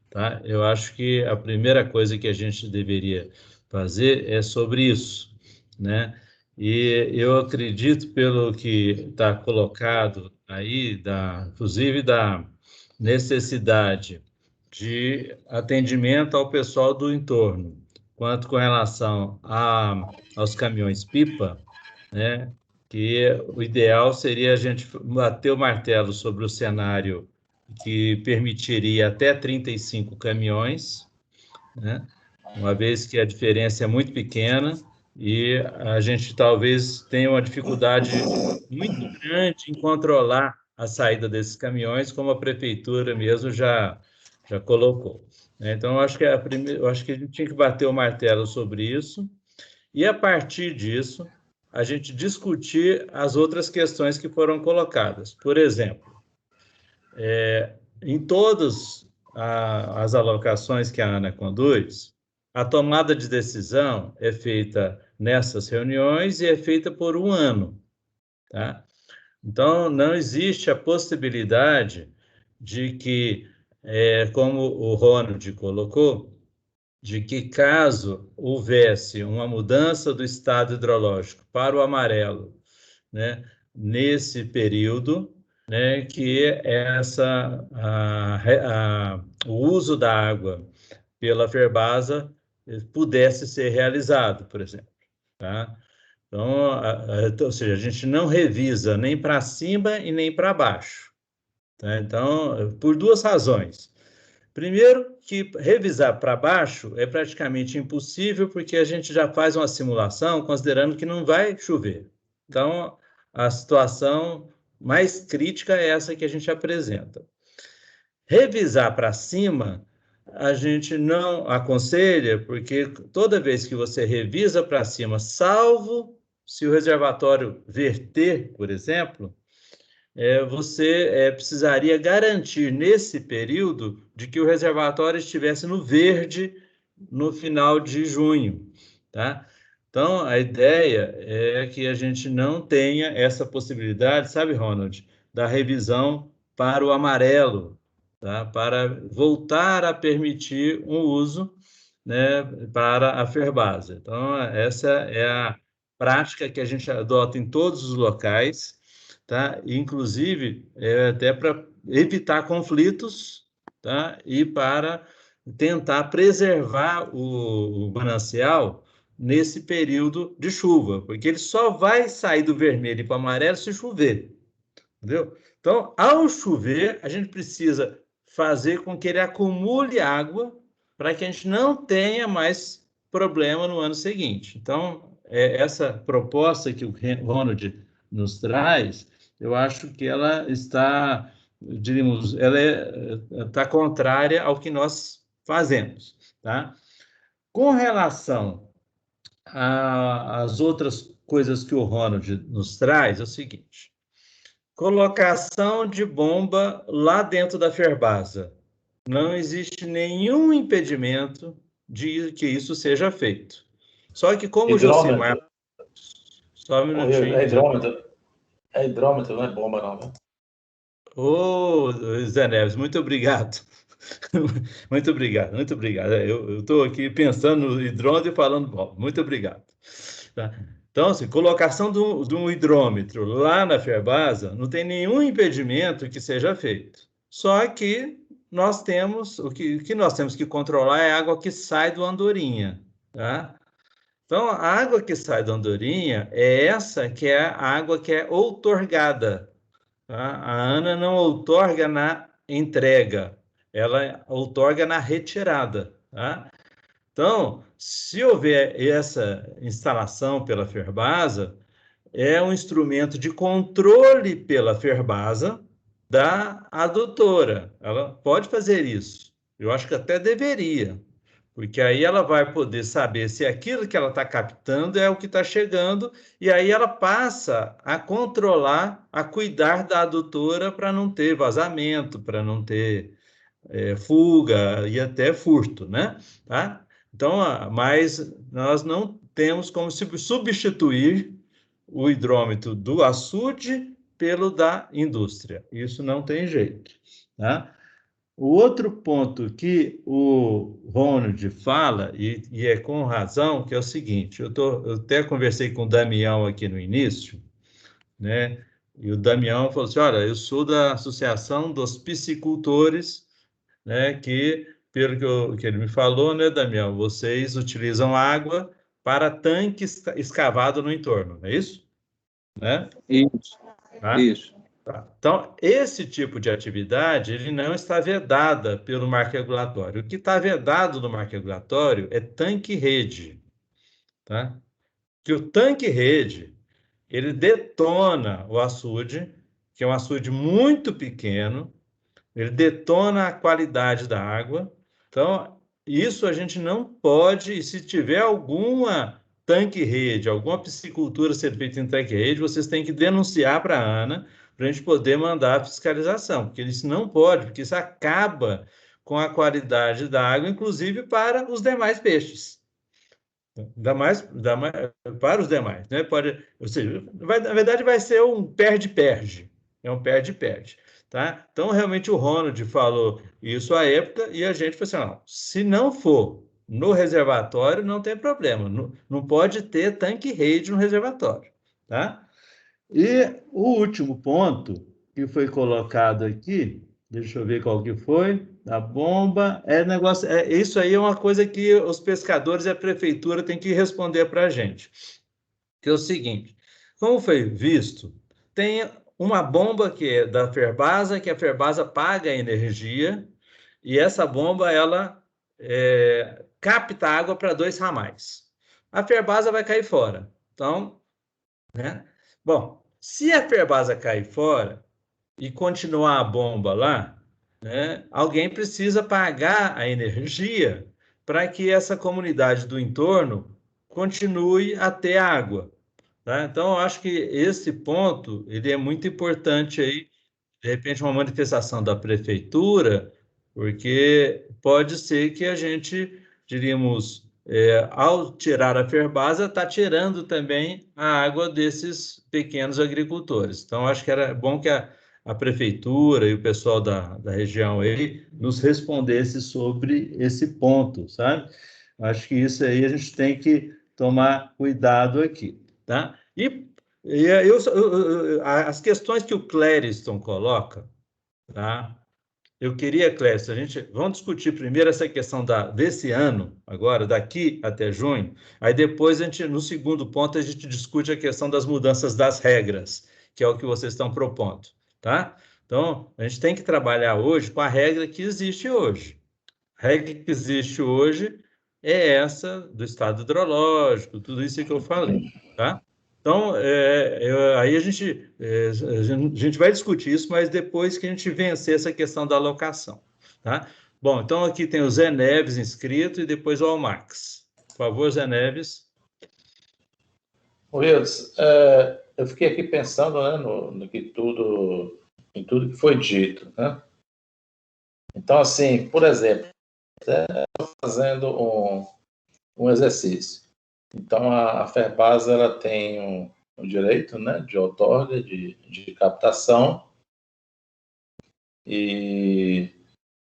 Speaker 1: tá? Eu acho que a primeira coisa que a gente deveria fazer é sobre isso, né? E eu acredito, pelo que está colocado aí, inclusive da necessidade de atendimento ao pessoal do entorno, quanto com relação aos caminhões-pipa, né, que o ideal seria a gente bater o martelo sobre o cenário que permitiria até 35 caminhões, né, uma vez que a diferença é muito pequena e a gente talvez tenha uma dificuldade muito grande em controlar a saída desses caminhões, como a prefeitura mesmo já colocou. Então, eu acho que a gente tinha que bater o martelo sobre isso e, a partir disso, a gente discutir as outras questões que foram colocadas. Por exemplo, em todas as alocações que a ANA conduz, a tomada de decisão é feita nessas reuniões e é feita por 1 ano, tá? Então, não existe a possibilidade de que, como o Ronald colocou, de que caso houvesse uma mudança do estado hidrológico para o amarelo, né, nesse período, né, que o uso da água pela Ferbasa pudesse ser realizado, por exemplo, tá? Então, ou seja, a gente não revisa nem para cima e nem para baixo, tá? Então, por 2 razões. Primeiro, que revisar para baixo é praticamente impossível, porque a gente já faz uma simulação considerando que não vai chover. Então, a situação mais crítica é essa que a gente apresenta. Revisar para cima, a gente não aconselha, porque toda vez que você revisa para cima, salvo se o reservatório verter, por exemplo, você precisaria garantir nesse período de que o reservatório estivesse no verde no final de junho, tá? Então, a ideia é que a gente não tenha essa possibilidade, sabe, Ronald, da revisão para o amarelo, tá? Para voltar a permitir um uso, né, para a Ferbasa. Então, essa é a prática que a gente adota em todos os locais, tá? Inclusive, até para evitar conflitos, tá? E para tentar preservar o manancial nesse período de chuva, porque ele só vai sair do vermelho para o amarelo se chover, entendeu? Então, ao chover, a gente precisa fazer com que ele acumule água para que a gente não tenha mais problema no ano seguinte. Então, essa proposta que o Ronald nos traz, eu acho que ela está, diríamos, está contrária ao que nós fazemos, tá? Com relação às outras coisas que o Ronald nos traz, é o seguinte: colocação de bomba lá dentro da Ferbasa. Não existe nenhum impedimento de que isso seja feito. Só que como o Josimar... Só um minutinho.
Speaker 10: É hidrômetro, não é bomba, não, né?
Speaker 1: Ô, Zé Neves, muito obrigado. Muito obrigado, muito obrigado. Eu estou aqui pensando no hidrômetro e falando bomba. Muito obrigado. Tá? Então, assim, colocação de um hidrômetro lá na Ferbasa não tem nenhum impedimento que seja feito. Só que nós temos, o que nós temos que controlar é a água que sai do Andorinha, tá? Então, a água que sai do Andorinha é essa que é a água que é outorgada, tá? A ANA não outorga na entrega, ela outorga na retirada, tá? Então, se houver essa instalação pela Ferbasa, é um instrumento de controle pela Ferbasa da adutora. Ela pode fazer isso. Eu acho que até deveria, porque aí ela vai poder saber se aquilo que ela está captando é o que está chegando, e aí ela passa a controlar, a cuidar da adutora para não ter vazamento, para não ter fuga e até furto, né? Tá? Então, mas nós não temos como substituir o hidrômetro do açude pelo da indústria. Isso não tem jeito, tá? O outro ponto que o Ronald fala, e é com razão, que é o seguinte, eu até conversei com o Damião aqui no início, né? E o Damião falou assim, olha, eu sou da Associação dos Piscicultores, né, que, pelo que ele me falou, né, Damião, vocês utilizam água para tanque escavado no entorno, é isso? Né?
Speaker 5: Isso.
Speaker 1: Tá?
Speaker 5: Isso.
Speaker 1: Tá. Então, esse tipo de atividade, ele não está vedada pelo marco regulatório. O que está vedado no marco regulatório é tanque-rede, tá? Que o tanque-rede, ele detona o açude, que é um açude muito pequeno, ele detona a qualidade da água. Então, isso a gente não pode, e se tiver alguma tanque-rede, alguma piscicultura sendo feita em tanque-rede, vocês têm que denunciar para a ANA, para a gente poder mandar a fiscalização, porque isso não pode, porque isso acaba com a qualidade da água, inclusive para os demais peixes. Para os demais, né? Pode, ou seja, na verdade vai ser um perde-perde, é um perde-perde. Tá? Então, realmente, o Ronald falou isso à época e a gente falou assim, não, se não for no reservatório, não tem problema, não pode ter tanque-rede no reservatório. Tá? E o último ponto que foi colocado aqui, deixa eu ver qual que foi, a bomba, isso aí é uma coisa que os pescadores e a prefeitura têm que responder para a gente. Que é o seguinte, como foi visto, tem uma bomba que é da Ferbasa, que a Ferbasa paga a energia, e essa bomba, ela capta água para 2 ramais. A Ferbasa vai cair fora. Então, né? Bom, se a Ferbasa cair fora e continuar a bomba lá, né, alguém precisa pagar a energia para que essa comunidade do entorno continue a ter água. Tá? Então, eu acho que esse ponto ele é muito importante aí, de repente, uma manifestação da prefeitura, porque pode ser que a gente, diríamos, ao tirar a Ferbasa, está tirando também a água desses pequenos agricultores. Então, acho que era bom que a prefeitura e o pessoal da região aí nos respondesse sobre esse ponto, sabe? Acho que isso aí a gente tem que tomar cuidado aqui. Tá? E as questões que o Clériston coloca, tá? Eu queria, Clériston, vamos discutir primeiro essa questão desse ano, agora, daqui até junho, aí depois, no segundo ponto, a gente discute a questão das mudanças das regras, que é o que vocês estão propondo. Tá? Então, a gente tem que trabalhar hoje com a regra que existe hoje. A regra que existe hoje é essa do estado hidrológico, tudo isso que eu falei, tá? Então, aí a gente vai discutir isso, mas depois que a gente vencer essa questão da alocação, tá? Bom, então aqui tem o Zé Neves inscrito e depois o Almax. Por favor, Zé Neves.
Speaker 10: Wilson, eu fiquei aqui pensando, né, em tudo que foi dito, né? Então, assim, por exemplo, fazendo um exercício. Então, a Ferbasa ela tem um direito, né, de outorga, de captação, e,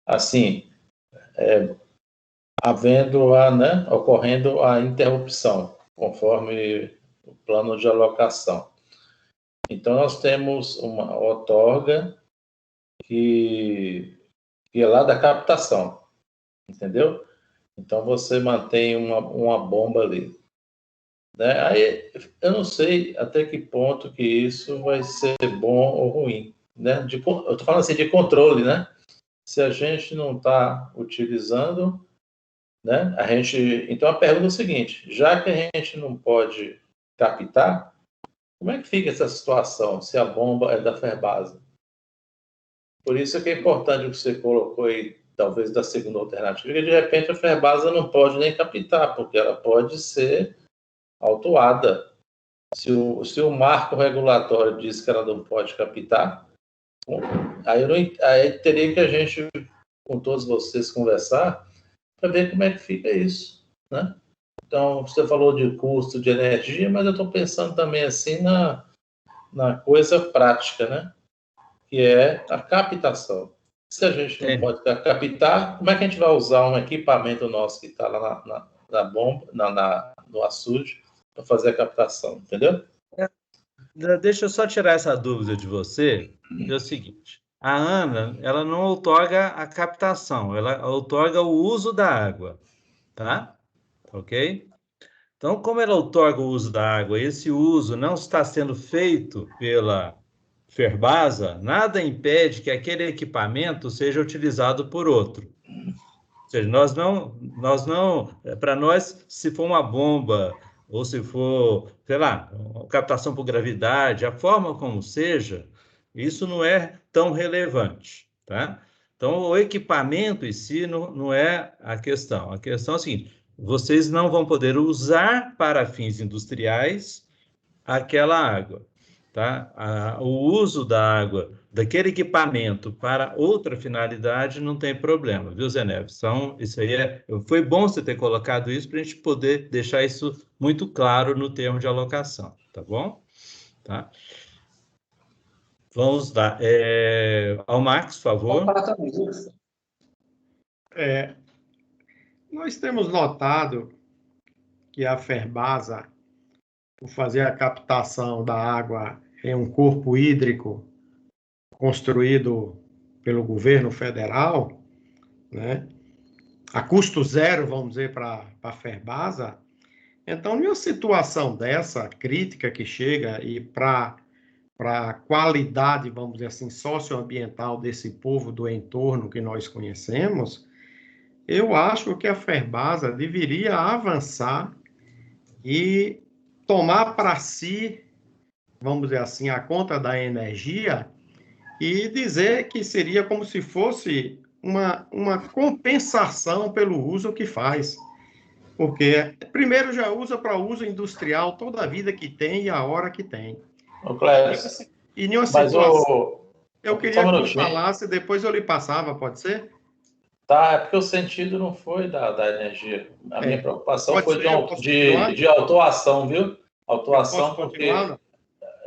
Speaker 10: assim, ocorrendo a interrupção, conforme o plano de alocação. Então, nós temos uma outorga que é lá da captação, entendeu? Então, você mantém uma bomba ali. Né? Aí, eu não sei até que ponto que isso vai ser bom ou ruim. Né? Eu estou falando assim de controle, né? se a gente não está utilizando, né? Então a pergunta é o seguinte: já que a gente não pode captar, como é que fica essa situação se a bomba é da Ferbasa? Por isso que é importante o que você colocou aí, talvez da segunda alternativa, porque de repente a Ferbasa não pode nem captar, porque ela pode ser autuada. Se o marco regulatório diz que ela não pode captar, aí teria que a gente, com todos vocês, conversar para ver como é que fica isso, né? Então, você falou de custo de energia, mas eu estou pensando também assim na coisa prática, né? Que é a captação. Se a gente não pode captar, como é que a gente vai usar um equipamento nosso que está lá na bomba, no açude, para fazer a captação, entendeu?
Speaker 1: Deixa eu só tirar essa dúvida de você. É o seguinte: a ANA, ela não outorga a captação, ela outorga o uso da água, tá? Ok? Então, como ela outorga o uso da água, e esse uso não está sendo feito pela Ferbasa, nada impede que aquele equipamento seja utilizado por outro. Ou seja, para nós, se for uma bomba, ou se for, sei lá, captação por gravidade, a forma como seja, isso não é tão relevante, tá? Então, o equipamento em si não é a questão. A questão é a seguinte: vocês não vão poder usar para fins industriais aquela água, tá? O uso da água, daquele equipamento para outra finalidade, não tem problema, viu, Zé Neves? Então, isso aí foi bom você ter colocado isso para a gente poder deixar isso muito claro no termo de alocação, tá bom? Tá? Vamos lá. Ao Marcos, por favor.
Speaker 11: Nós temos notado que a Ferbasa, por fazer a captação da água em um corpo hídrico construído pelo governo federal, né, a custo zero, vamos dizer, para a Ferbasa. Então, em uma situação dessa, crítica que chega e para a qualidade, vamos dizer assim, socioambiental desse povo do entorno que nós conhecemos, eu acho que a Ferbasa deveria avançar e tomar para si, vamos dizer assim, a conta da energia e dizer que seria como se fosse uma compensação pelo uso que faz. Porque, primeiro, já usa para uso industrial toda a vida que tem e a hora que tem.
Speaker 10: Ô, Clécio,
Speaker 11: e nenhuma situação... Eu queria que você falasse, depois eu lhe passava, pode ser?
Speaker 10: Tá, é porque o sentido não foi da energia. A minha preocupação foi de autuação, viu? Autuação, porque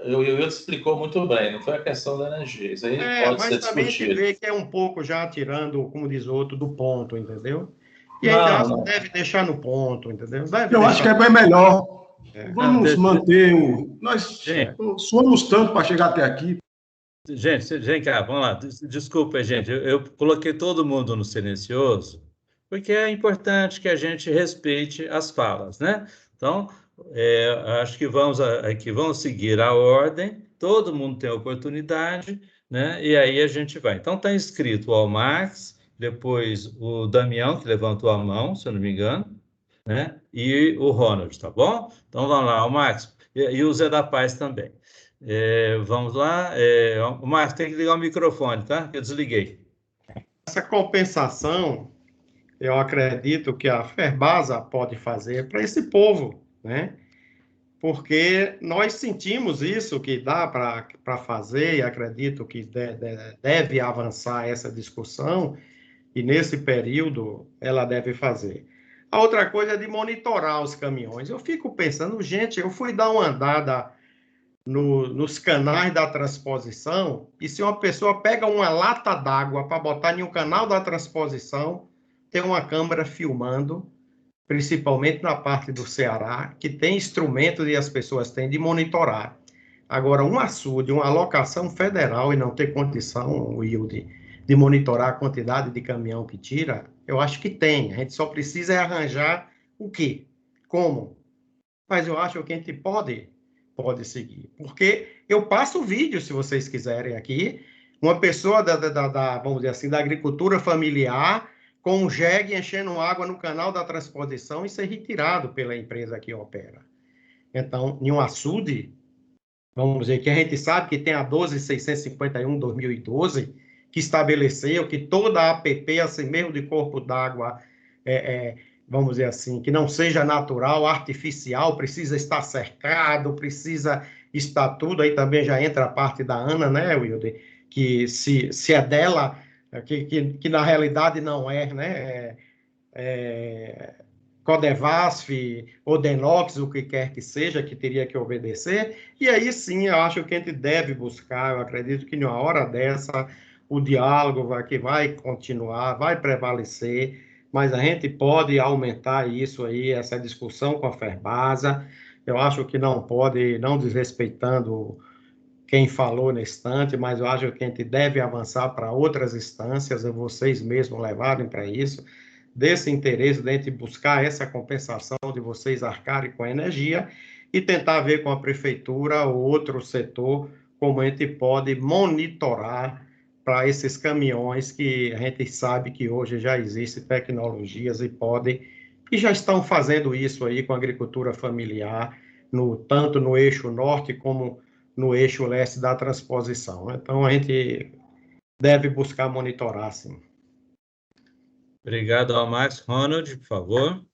Speaker 10: o Wilton explicou muito bem, não foi a questão da energia. Isso aí pode ser discutido. Mas também se vê
Speaker 11: que é um pouco já tirando, como diz o outro, do ponto, entendeu? E ainda deve deixar no ponto, entendeu?
Speaker 7: Eu acho que é bem melhor. Vamos manter o... Nós somos tanto para chegar até aqui.
Speaker 1: Gente, cá, vamos lá. Desculpa, gente, eu coloquei todo mundo no silencioso, porque é importante que a gente respeite as falas, né? Então, acho que vamos seguir a ordem, todo mundo tem oportunidade, né? E aí a gente vai. Então, está inscrito o Almax, depois o Damião, que levantou a mão, se eu não me engano, né? E o Ronald, tá bom? Então, vamos lá, Almax, e o Zé da Paz também. Vamos lá. O Marcos tem que ligar o microfone, tá? Eu desliguei.
Speaker 11: Essa compensação, eu acredito que a Ferbasa pode fazer para esse povo, né? Porque nós sentimos isso que dá para fazer, e acredito que deve avançar essa discussão, e nesse período ela deve fazer. A outra coisa é de monitorar os caminhões. Eu fico pensando, gente, eu fui dar uma andada nos canais da transposição, e se uma pessoa pega uma lata d'água para botar em um canal da transposição, tem uma câmera filmando, principalmente na parte do Ceará, que tem instrumentos e as pessoas têm de monitorar. Agora, um açude, uma alocação federal e não ter condição, Will, de monitorar a quantidade de caminhão que tira, eu acho que tem. A gente só precisa arranjar o quê? Como? Mas eu acho que a gente pode seguir. Porque eu passo o vídeo, se vocês quiserem aqui, uma pessoa vamos dizer assim, da agricultura familiar com um jegue enchendo água no canal da transposição e ser retirado pela empresa que opera. Então, em um açude, vamos dizer, que a gente sabe que tem a 12.651/2012, que estabeleceu que toda a APP, assim mesmo de corpo d'água, vamos dizer assim, que não seja natural, artificial, precisa estar cercado, precisa estar tudo, aí também já entra a parte da Ana, né, Wilde, que se é dela, que na realidade não é, né, Codevasf, Odenox, o que quer que seja, que teria que obedecer, e aí sim, eu acho que a gente deve buscar, eu acredito que numa hora dessa, o diálogo que vai continuar, vai prevalecer, mas a gente pode aumentar isso aí, essa discussão com a Ferbasa, eu acho que não pode, não desrespeitando quem falou na instante, mas eu acho que a gente deve avançar para outras instâncias, vocês mesmos levarem para isso, desse interesse de a gente buscar essa compensação de vocês arcarem com a energia e tentar ver com a prefeitura ou outro setor como a gente pode monitorar para esses caminhões que a gente sabe que hoje já existem tecnologias e já estão fazendo isso aí com a agricultura familiar, tanto no eixo norte como no eixo leste da transposição. Então, a gente deve buscar monitorar, sim.
Speaker 1: Obrigado ao Max. Ronald, por favor.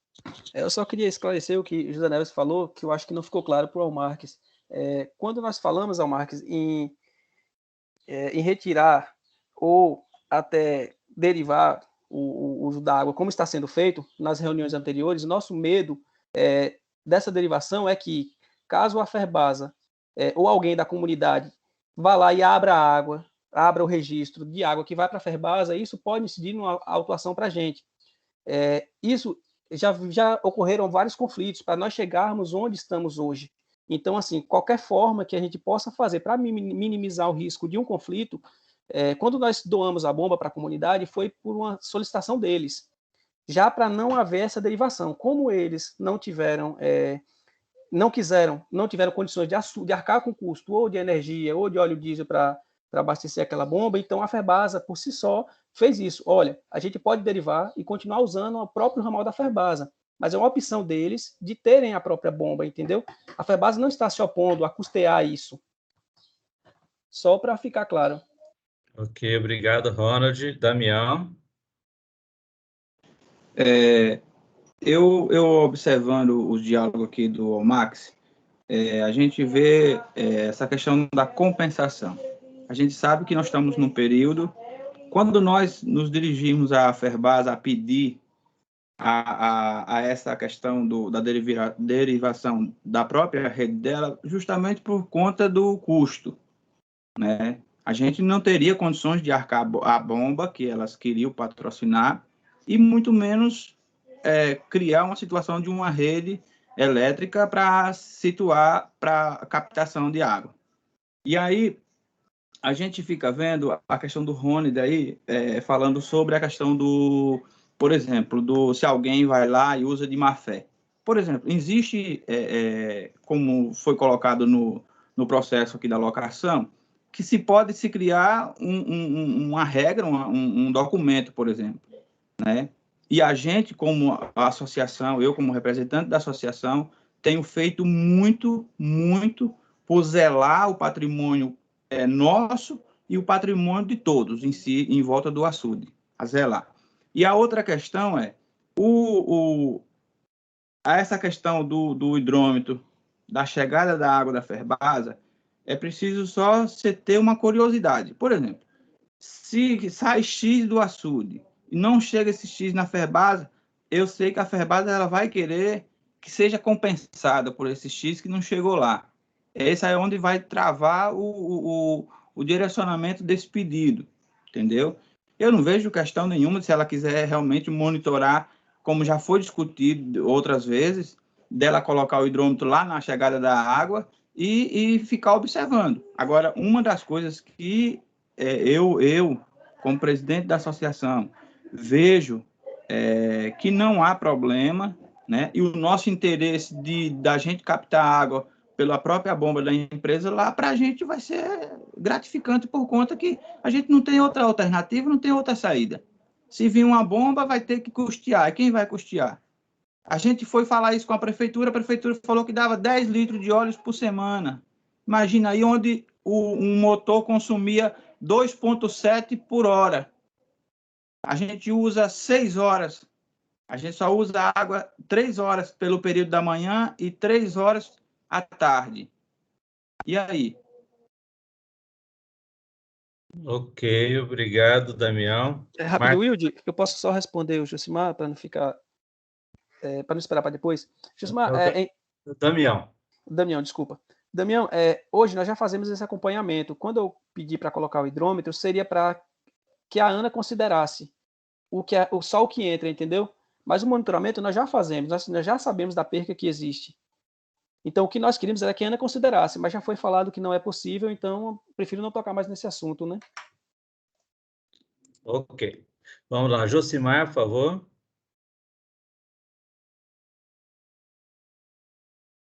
Speaker 2: Eu só queria esclarecer o que o José Neves falou, que eu acho que não ficou claro para o Almarques. Quando nós falamos, Almarques, em retirar ou até derivar o uso da água, como está sendo feito nas reuniões anteriores, nosso medo dessa derivação é que, caso a Ferbasa ou alguém da comunidade vá lá e abra a água, abra o registro de água que vai para a Ferbasa, isso pode incidir numa autuação para a gente. Isso já ocorreram vários conflitos para nós chegarmos onde estamos hoje. Então, assim, qualquer forma que a gente possa fazer para minimizar o risco de um conflito, quando nós doamos a bomba para a comunidade, foi por uma solicitação deles, já para não haver essa derivação. Como eles não tiveram condições de arcar com custo ou de energia ou de óleo diesel para abastecer aquela bomba, então a Ferbasa, por si só, fez isso. Olha, a gente pode derivar e continuar usando o próprio ramal da Ferbasa, mas é uma opção deles de terem a própria bomba, entendeu? A Ferbasa não está se opondo a custear isso. Só para ficar claro.
Speaker 1: Ok, obrigado, Ronald. Damião?
Speaker 5: Eu observando o diálogo aqui do Max, a gente vê essa questão da compensação. A gente sabe que nós estamos num período, quando nós nos dirigimos à Ferbasa a pedir a essa questão da derivação da própria rede dela, justamente por conta do custo, né? A gente não teria condições de arcar a bomba que elas queriam patrocinar e muito menos criar uma situação de uma rede elétrica para situar para a captação de água. E aí a gente fica vendo a questão do Rony daí, falando sobre a questão do, por exemplo, se alguém vai lá e usa de má fé. Por exemplo, existe, como foi colocado no processo aqui da locação, que se pode se criar uma regra, um documento, por exemplo, né? E a gente, como a associação, eu como representante da associação, tenho feito muito, muito por zelar o patrimônio nosso e o patrimônio de todos em si, em volta do açude, a zelar. E a outra questão essa questão do hidrômetro, da chegada da água da Ferbasa, é preciso só você ter uma curiosidade. Por exemplo, se sai X do açude e não chega esse X na Ferbasa, eu sei que a Ferbasa ela vai querer que seja compensada por esse X que não chegou lá. Esse é onde vai travar o direcionamento desse pedido, entendeu? Eu não vejo questão nenhuma se ela quiser realmente monitorar, como já foi discutido outras vezes, dela colocar o hidrômetro lá na chegada da água e ficar observando. Agora, uma das coisas que eu, como presidente da associação, vejo que não há problema, né? E o nosso interesse da gente captar água pela própria bomba da empresa lá, para a gente vai ser gratificante por conta que a gente não tem outra alternativa, não tem outra saída. Se vir uma bomba, vai ter que custear. E quem vai custear? A gente foi falar isso com a prefeitura falou que dava 10 litros de óleo por semana. Imagina aí onde um motor consumia 2,7 por hora. A gente usa 6 horas. A gente só usa água 3 horas pelo período da manhã e 3 horas à tarde. E aí?
Speaker 1: Ok, obrigado, Damião.
Speaker 2: Rápido, Wilde, eu posso só responder o Josimar para não ficar... para não esperar para depois? Josimar, Damião, desculpa. Damião, hoje nós já fazemos esse acompanhamento. Quando eu pedi para colocar o hidrômetro, seria para que a ANA considerasse só o que entra, entendeu? Mas o monitoramento nós já fazemos, nós já sabemos da perca que existe. Então, o que nós queríamos era que a ANA considerasse, mas já foi falado que não é possível, então prefiro não tocar mais nesse assunto, né?
Speaker 1: Ok. Vamos lá, Josimar, por favor.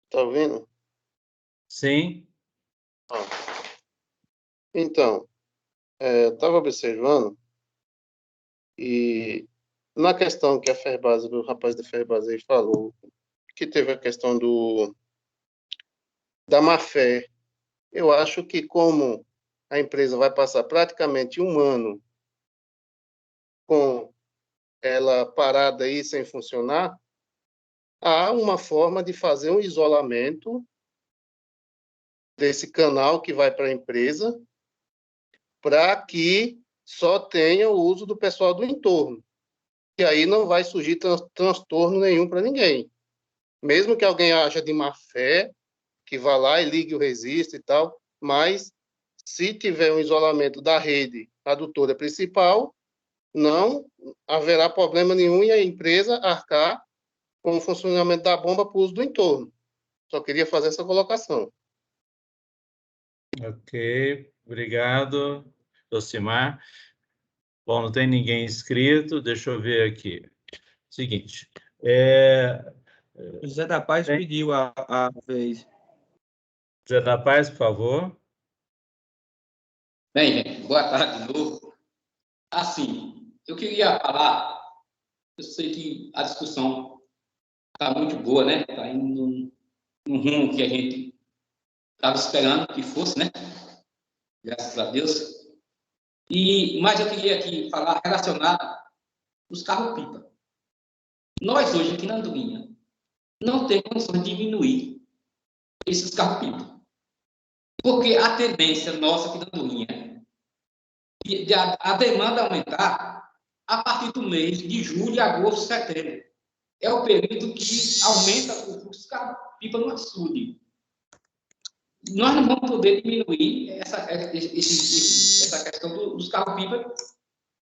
Speaker 8: Tá ouvindo?
Speaker 1: Sim.
Speaker 8: Então, estava observando e na questão que a Ferbasa, o rapaz da Ferbasa aí falou, que teve a questão da má-fé. Eu acho que como a empresa vai passar praticamente um ano com ela parada aí sem funcionar, há uma forma de fazer um isolamento desse canal que vai para a empresa para que só tenha o uso do pessoal do entorno. E aí não vai surgir transtorno nenhum para ninguém. Mesmo que alguém haja de má fé, que vá lá e ligue o registro e tal, mas se tiver um isolamento da rede adutora principal, não haverá problema nenhum e a empresa arcar com o funcionamento da bomba para o uso do entorno. Só queria fazer essa colocação.
Speaker 1: Ok, obrigado, Josimar. Bom, não tem ninguém inscrito, deixa eu ver aqui. Seguinte,
Speaker 5: José da Paz pediu a vez.
Speaker 1: José da Paz, por favor.
Speaker 14: Bem, gente, boa tarde de novo. Assim, eu queria falar, eu sei que a discussão está muito boa, né? Está indo num rumo que a gente estava esperando que fosse, né? Graças a Deus. Mas eu queria aqui falar relacionado aos carros-pipa. Nós, hoje, aqui na Andorinha, não temos condições de diminuir esses carros-pipa. Porque a tendência nossa aqui na Andorinha de a demanda aumentar a partir do mês de julho, agosto, setembro. É o período que aumenta o fluxo de carro-pipa no açude. Nós não vamos poder diminuir essa questão dos carros-pipa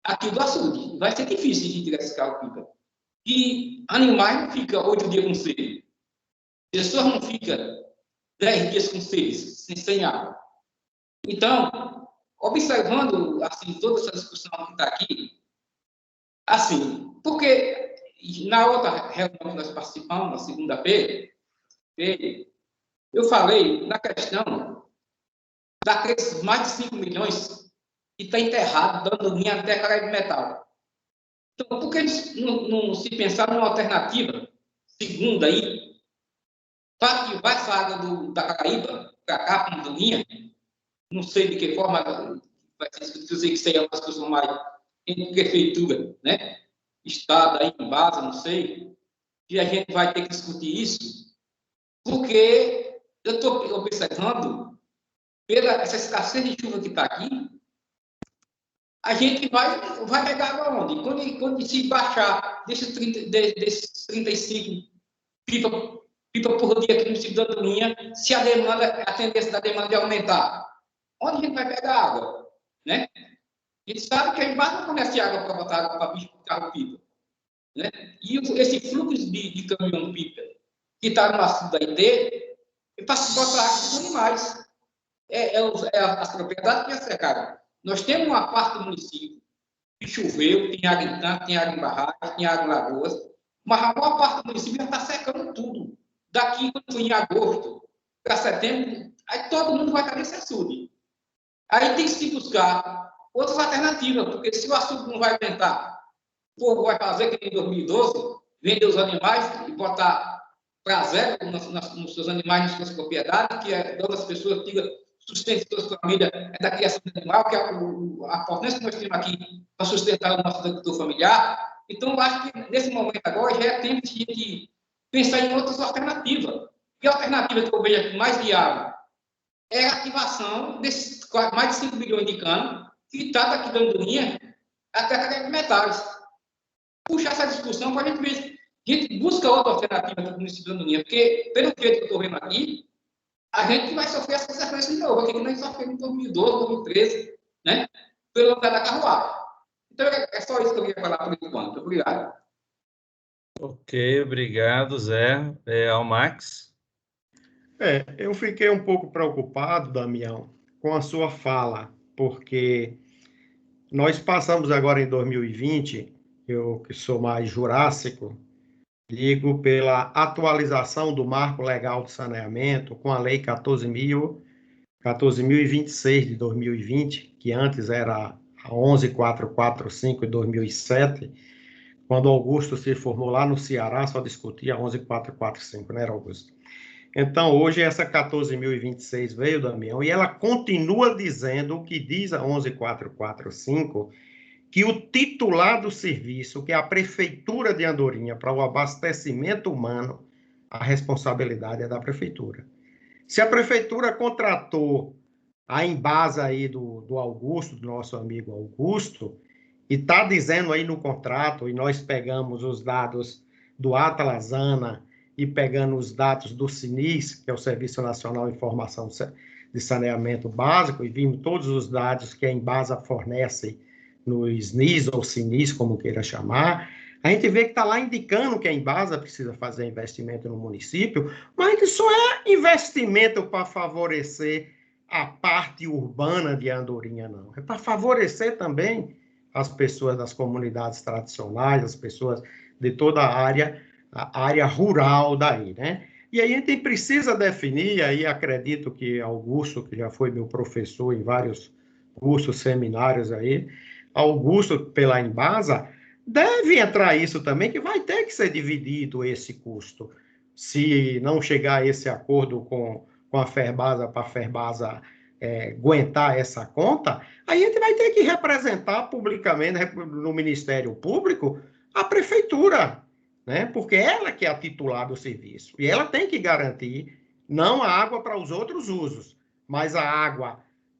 Speaker 14: aqui do açude. Vai ser difícil de tirar esse carro-pipa. E animais não ficam 8 dias com sede. Pessoas não ficam 10 dias com sede, sem água. Então, observando assim, toda essa discussão que está aqui, assim, porque na outra reunião que nós participamos, na segunda-feira, eu falei na questão daqueles mais de 5 milhões que está enterrado, dando linha até Caraíba Metal. Então, por que não se pensar numa alternativa segunda aí, para que vai essa água da Caraíba para cá, para a linha, não sei de que forma vai ser discutido, eu sei que isso aí é uma discussão mais entre prefeitura, né? Estado, aí em base, não sei, e a gente vai ter que discutir isso, porque eu estou observando, pela essa escassez de chuva que está aqui, a gente vai pegar água onde? Quando se baixar desses 35 pipa por dia aqui no município da Andorinha, se a tendência da demanda é aumentar, onde a gente vai pegar água? Né? A gente sabe que a embaixo não fornece água para botar água para bicho, para carro-pipa. Né? E esse fluxo de caminhão-pipa que está no açude da IT, é para se botar água para os animais. As propriedades que já secaram. Nós temos uma parte do município que choveu, tem água em tanque, tem água em barragem, tem água em lagoas, mas a maior parte do município já está secando tudo. Daqui, quando for em agosto para setembro, aí todo mundo vai estar nesse açude. Aí tem que se buscar outras alternativas, porque se o açúcar não vai aumentar, o povo vai fazer que em 2012, vender os animais e botar para zero nos seus animais, nas suas propriedades, que é onde as pessoas tigam sustento da sua família, é da criação de animal, que é a potência que nós temos aqui para sustentar o nosso agricultor familiar. Então, eu acho que nesse momento agora já é tempo de pensar em outras alternativas. E a alternativa que eu vejo aqui mais viável é a ativação desses mais de 5 bilhões de canos, que está daqui da Andorinha até a cadeia de metais. Puxar essa discussão para a gente ver. A gente busca outra alternativa do município de Andorinha, porque, pelo jeito que eu estou vendo aqui, a gente vai sofrer as consequências de novo, aqui que nós sofremos em 2012, 2013, né? Pelo lugar da carruagem. Então, é só isso que eu queria falar por enquanto. Obrigado.
Speaker 1: Ok, obrigado, Zé. Almax?
Speaker 11: Eu fiquei um pouco preocupado, Damião, com a sua fala, porque nós passamos agora em 2020, eu que sou mais jurássico, digo pela atualização do marco legal de saneamento com a Lei 14.026 de 2020, que antes era a 11.445 de 2007, quando Augusto se formou lá no Ceará, só discutia a 11.445, não era, Augusto? Então, hoje, essa 14.026 veio, Damião, e ela continua dizendo o que diz a 11.445, que o titular do serviço, que é a Prefeitura de Andorinha, para o abastecimento humano, a responsabilidade é da Prefeitura. Se a Prefeitura contratou a Embasa aí do Augusto, do nosso amigo Augusto, e está dizendo aí no contrato, e nós pegamos os dados do Atalazana e pegando os dados do SINIS, que é o Serviço Nacional de Informação de Saneamento Básico, e vimos todos os dados que a Embasa fornece no SNIS ou SINIS, como queira chamar, a gente vê que está lá indicando que a Embasa precisa fazer investimento no município, mas isso é investimento para favorecer a parte urbana de Andorinha, não. É para favorecer também as pessoas das comunidades tradicionais, as pessoas de toda a área rural daí, né? E aí a gente precisa definir, aí acredito que Augusto, que já foi meu professor em vários cursos, seminários aí, Augusto, pela Embasa, deve entrar isso também, que vai ter que ser dividido esse custo. Se não chegar a esse acordo com a Ferbasa, para a Ferbasa aguentar essa conta, aí a gente vai ter que representar publicamente no Ministério Público a Prefeitura, né? Porque ela que é a titular do serviço. E ela tem que garantir não a água para os outros usos, mas a água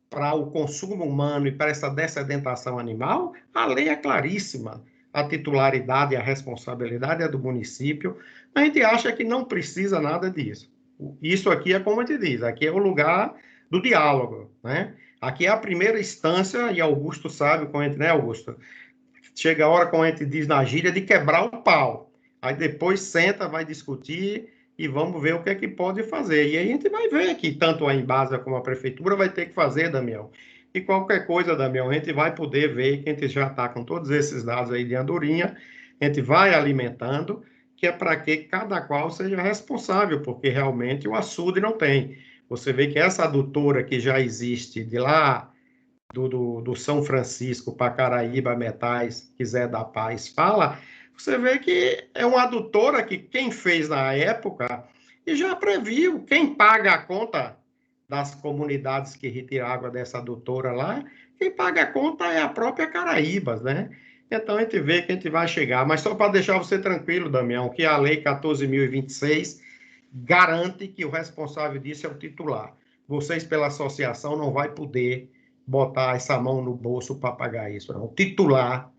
Speaker 11: para o consumo humano e para essa dessedentação animal, a lei é claríssima. A titularidade e a responsabilidade é do município. A gente acha que não precisa nada disso. Isso aqui é como a gente diz, aqui é o lugar do diálogo, né? Aqui é a primeira instância, e Augusto sabe, como a gente, né, Augusto? Chega a hora, como a gente diz na gíria, de quebrar o pau. Aí depois senta, vai discutir e vamos ver o que é que pode fazer. E aí a gente vai ver que tanto a Embasa como a Prefeitura vai ter que fazer, Damião. E qualquer coisa, Damião, a gente vai poder ver que a gente já está com todos esses dados aí de Andorinha, a gente vai alimentando, que é para que cada qual seja responsável, porque realmente o açude não tem. Você vê que essa adutora que já existe de lá, do São Francisco, Pacaraíba, Metais, que Zé da Paz fala, você vê que é uma adutora que quem fez na época e já previu, quem paga a conta das comunidades que retiram água dessa adutora lá, quem paga a conta é a própria Caraíbas, né? Então a gente vê que a gente vai chegar, mas só para deixar você tranquilo, Damião, que a Lei 14.026 garante que o responsável disso é o titular. Vocês, pela associação, não vai poder botar essa mão no bolso para pagar isso, não. O titular,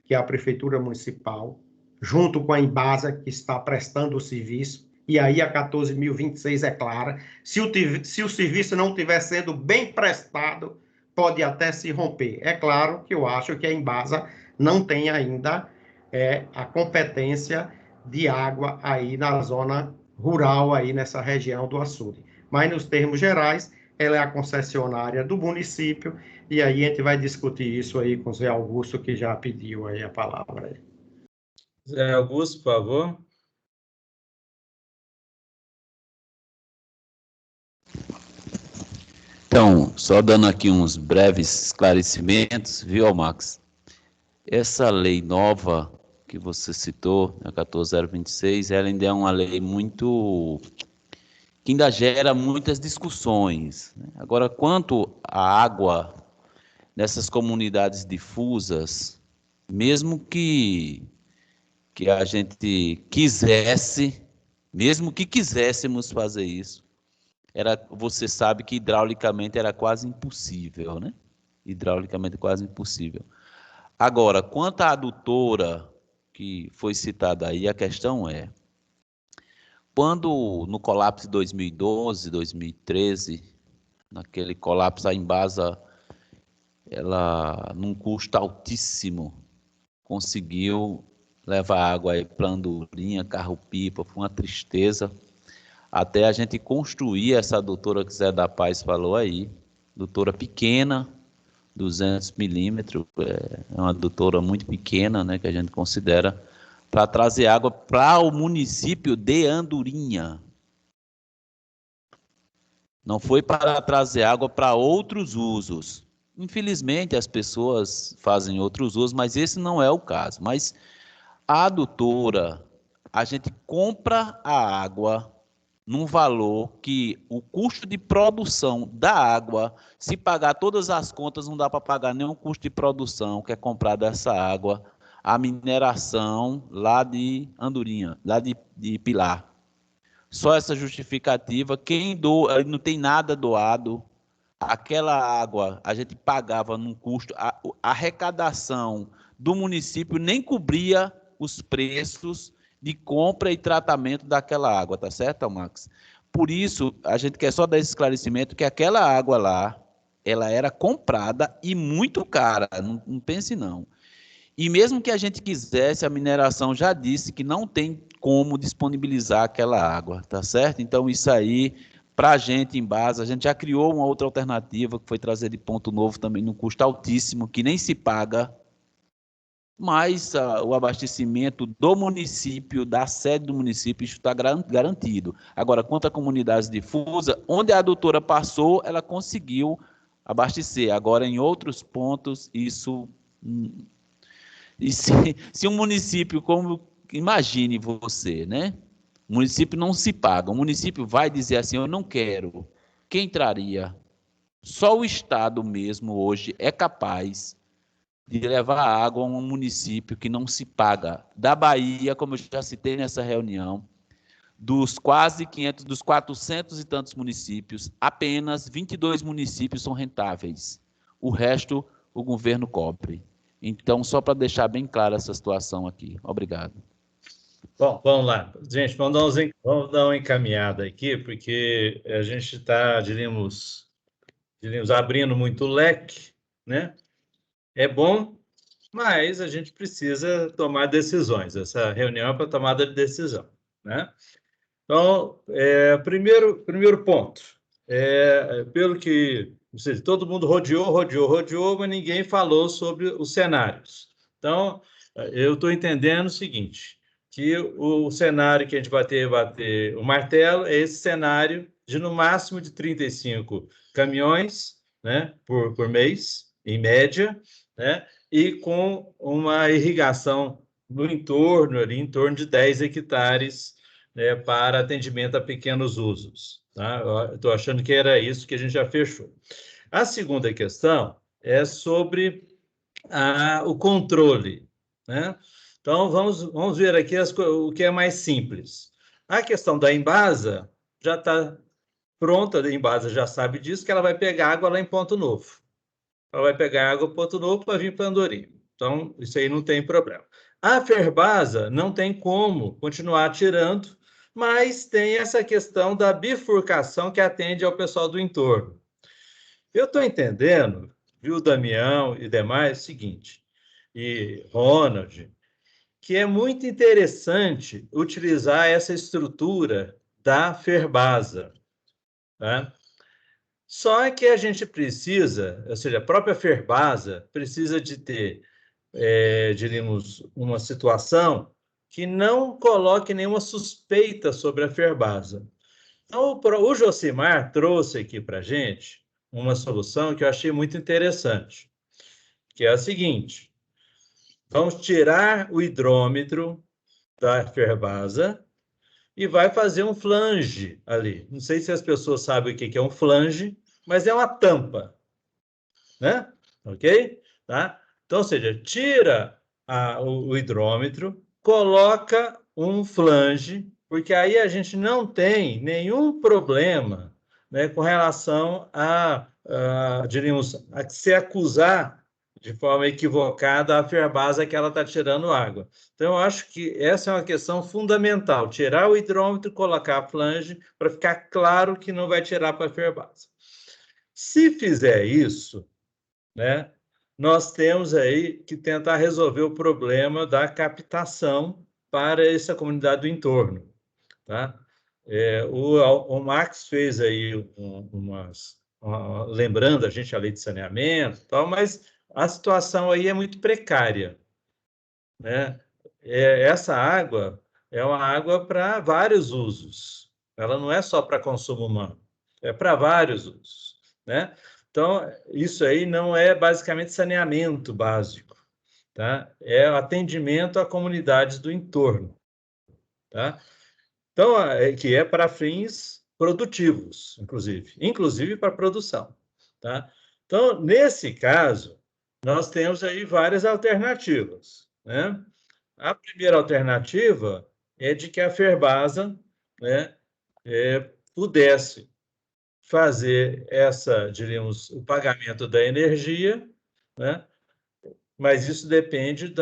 Speaker 11: que é a Prefeitura Municipal, junto com a Embasa, que está prestando o serviço, e aí a 14.026 é clara, se o serviço não estiver sendo bem prestado, pode até se romper. É claro que eu acho que a Embasa não tem ainda a competência de água aí na zona rural, aí nessa região do açude. Mas, nos termos gerais, ela é a concessionária do município, e aí a gente vai discutir isso aí com o Zé Augusto, que já pediu aí a palavra.
Speaker 1: Zé Augusto, por favor.
Speaker 9: Então, só dando aqui uns breves esclarecimentos, viu, Max? Essa lei nova que você citou, a 14026, ela ainda é uma lei muito... que ainda gera muitas discussões, né? Agora, quanto à água nessas comunidades difusas, mesmo que a gente quisesse, mesmo que quiséssemos fazer isso, você sabe que hidraulicamente era quase impossível, né? Hidraulicamente quase impossível. Agora, quanto à adutora que foi citada aí, a questão é, quando no colapso de 2012, 2013, naquele colapso, a Embasa, ela, num custo altíssimo, conseguiu levar água aí para Andorinha, Carro-Pipa, foi uma tristeza, até a gente construir essa adutora que Zé da Paz falou aí, adutora pequena, 200 milímetros, é uma adutora muito pequena, né, que a gente considera, para trazer água para o município de Andorinha. Não foi para trazer água para outros usos. Infelizmente, as pessoas fazem outros usos, mas esse não é o caso. Mas a adutora, a gente compra a água num valor que o custo de produção da água, se pagar todas as contas, não dá para pagar nenhum custo de produção que é comprado essa água, a mineração lá de Andorinha, lá de Pilar. Só essa justificativa, quem doa, não tem nada doado, aquela água a gente pagava num custo, a arrecadação do município nem cobria os preços de compra e tratamento daquela água, tá certo, Max? Por isso, a gente quer só dar esse esclarecimento que aquela água lá, ela era comprada e muito cara, não pense não. E mesmo que a gente quisesse, a mineração já disse que não tem como disponibilizar aquela água, tá certo? Então, isso aí, para a gente, Embasa, a gente já criou uma outra alternativa, que foi trazer de Ponto Novo também, num custo altíssimo, que nem se paga, mas o abastecimento do município, da sede do município, isso está garantido. Agora, quanto à comunidade difusa, onde a adutora passou, ela conseguiu abastecer. Agora, em outros pontos, isso... E se um município, como imagine você, né? O município não se paga, o município vai dizer assim, eu não quero. Quem traria? Só o Estado mesmo hoje é capaz de levar água a um município que não se paga. Da Bahia, como eu já citei nessa reunião, dos quase 500, dos 400 e tantos municípios, apenas 22 municípios são rentáveis. O resto, o governo cobre. Então, só para deixar bem clara essa situação aqui. Obrigado.
Speaker 1: Bom, vamos lá. Gente, vamos dar uma encaminhada aqui, porque a gente está, diríamos, abrindo muito o leque, né? É bom, mas a gente precisa tomar decisões. Essa reunião é para tomada de decisão, né? Então, primeiro ponto, pelo que, ou seja, todo mundo rodeou, mas ninguém falou sobre os cenários. Então, eu estou entendendo o seguinte, que o cenário que a gente vai bater o martelo é esse cenário de no máximo de 35 caminhões, né, por mês, em média, né, e com uma irrigação no entorno, ali, em torno de 10 hectares, né, para atendimento a pequenos usos. Tá? Estou achando que era isso que a gente já fechou. A segunda questão é sobre o controle, né? Então, vamos ver aqui o que é mais simples. A questão da Embasa já está pronta, a Embasa já sabe disso, que ela vai pegar água lá em Ponto Novo. Ela vai pegar água em Ponto Novo para vir para Andorinha. Então, isso aí não tem problema. A Ferbasa não tem como continuar tirando, mas tem essa questão da bifurcação que atende ao pessoal do entorno. Eu estou entendendo, viu, Damião e demais, o seguinte, e Ronald, que é muito interessante utilizar essa estrutura da Ferbasa, tá? Só que a gente precisa, ou seja, a própria Ferbasa precisa de ter, diríamos, uma situação que não coloque nenhuma suspeita sobre a Ferbasa. Então, o Josimar trouxe aqui para a gente uma solução que eu achei muito interessante, que é a seguinte: vamos tirar o hidrômetro da Ferbasa e vai fazer um flange ali. Não sei se as pessoas sabem o que é um flange, mas é uma tampa, né? Ok? Tá? Então, ou seja, tira o hidrômetro, coloca um flange, porque aí a gente não tem nenhum problema, né, com relação diríamos, a se acusar de forma equivocada a Ferbasa que ela está tirando água. Então, eu acho que essa é uma questão fundamental, tirar o hidrômetro e colocar a flange para ficar claro que não vai tirar para a Ferbasa. Se fizer isso, né, nós temos aí que tentar resolver o problema da captação para essa comunidade do entorno. Tá? O Max fez aí lembrando a gente a lei de saneamento, tal, mas a situação aí é muito precária, né? Essa água é uma água para vários usos. Ela não é só para consumo humano, é para vários usos, né? Então, isso aí não é basicamente saneamento básico, tá? É atendimento a comunidades do entorno, tá? Então, que é para fins produtivos, inclusive para produção, tá? Então, nesse caso, nós temos aí várias alternativas, né? A primeira alternativa é de que a Ferbasa, né, pudesse fazer diríamos, o pagamento da energia, né? Mas isso depende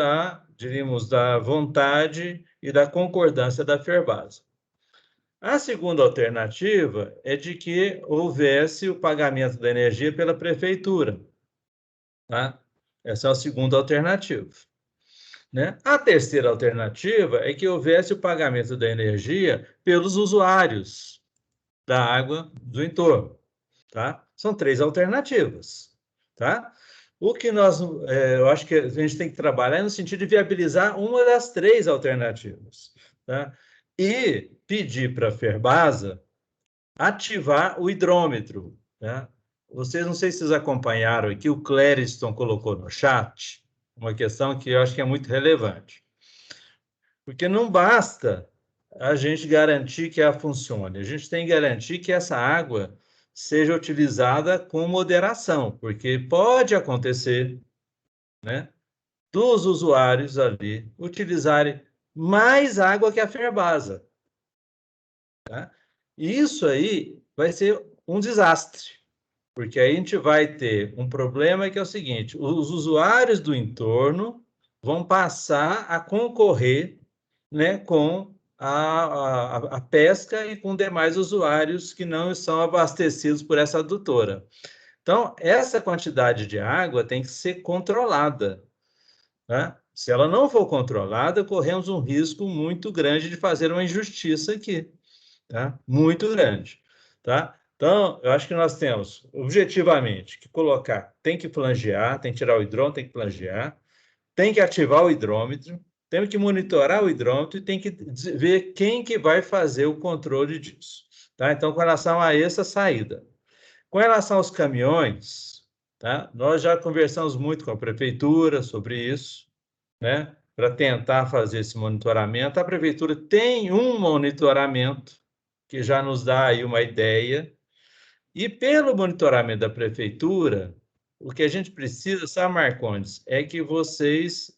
Speaker 1: diríamos, da vontade e da concordância da Ferbasa. A segunda alternativa é de que houvesse o pagamento da energia pela prefeitura, tá? Essa é a segunda alternativa, né? A terceira alternativa é que houvesse o pagamento da energia pelos usuários da água do entorno, tá? São três alternativas, tá? O que eu acho que a gente tem que trabalhar é no sentido de viabilizar uma das três alternativas, tá? E pedir para a Ferbasa ativar o hidrômetro, tá? Vocês, não sei se vocês acompanharam aqui, o Clériston colocou no chat uma questão que eu acho que é muito relevante. Porque não basta a gente garantir que ela funcione, a gente tem que garantir que essa água seja utilizada com moderação, porque pode acontecer, né, dos usuários ali utilizarem mais água que a Ferbasa. Tá? E isso aí vai ser um desastre, porque aí a gente vai ter um problema que é o seguinte: os usuários do entorno vão passar a concorrer, né, com a pesca e com demais usuários que não são abastecidos por essa adutora. Então, essa quantidade de água tem que ser controlada, né? Se ela não for controlada, corremos um risco muito grande de fazer uma injustiça aqui, tá? Muito grande, tá? Então, eu acho que nós temos, objetivamente, que colocar, tem que flangear, tem que tirar o hidrômetro, tem que flangear, tem que ativar o hidrômetro, temos que monitorar o hidrômetro e tem que ver quem que vai fazer o controle disso, tá? Então, com relação a essa saída. Com relação aos caminhões, tá? Nós já conversamos muito com a prefeitura sobre isso, né? Para tentar fazer esse monitoramento. A prefeitura tem um monitoramento que já nos dá aí uma ideia. E pelo monitoramento da prefeitura, o que a gente precisa, sabe, Marcondes, é que vocês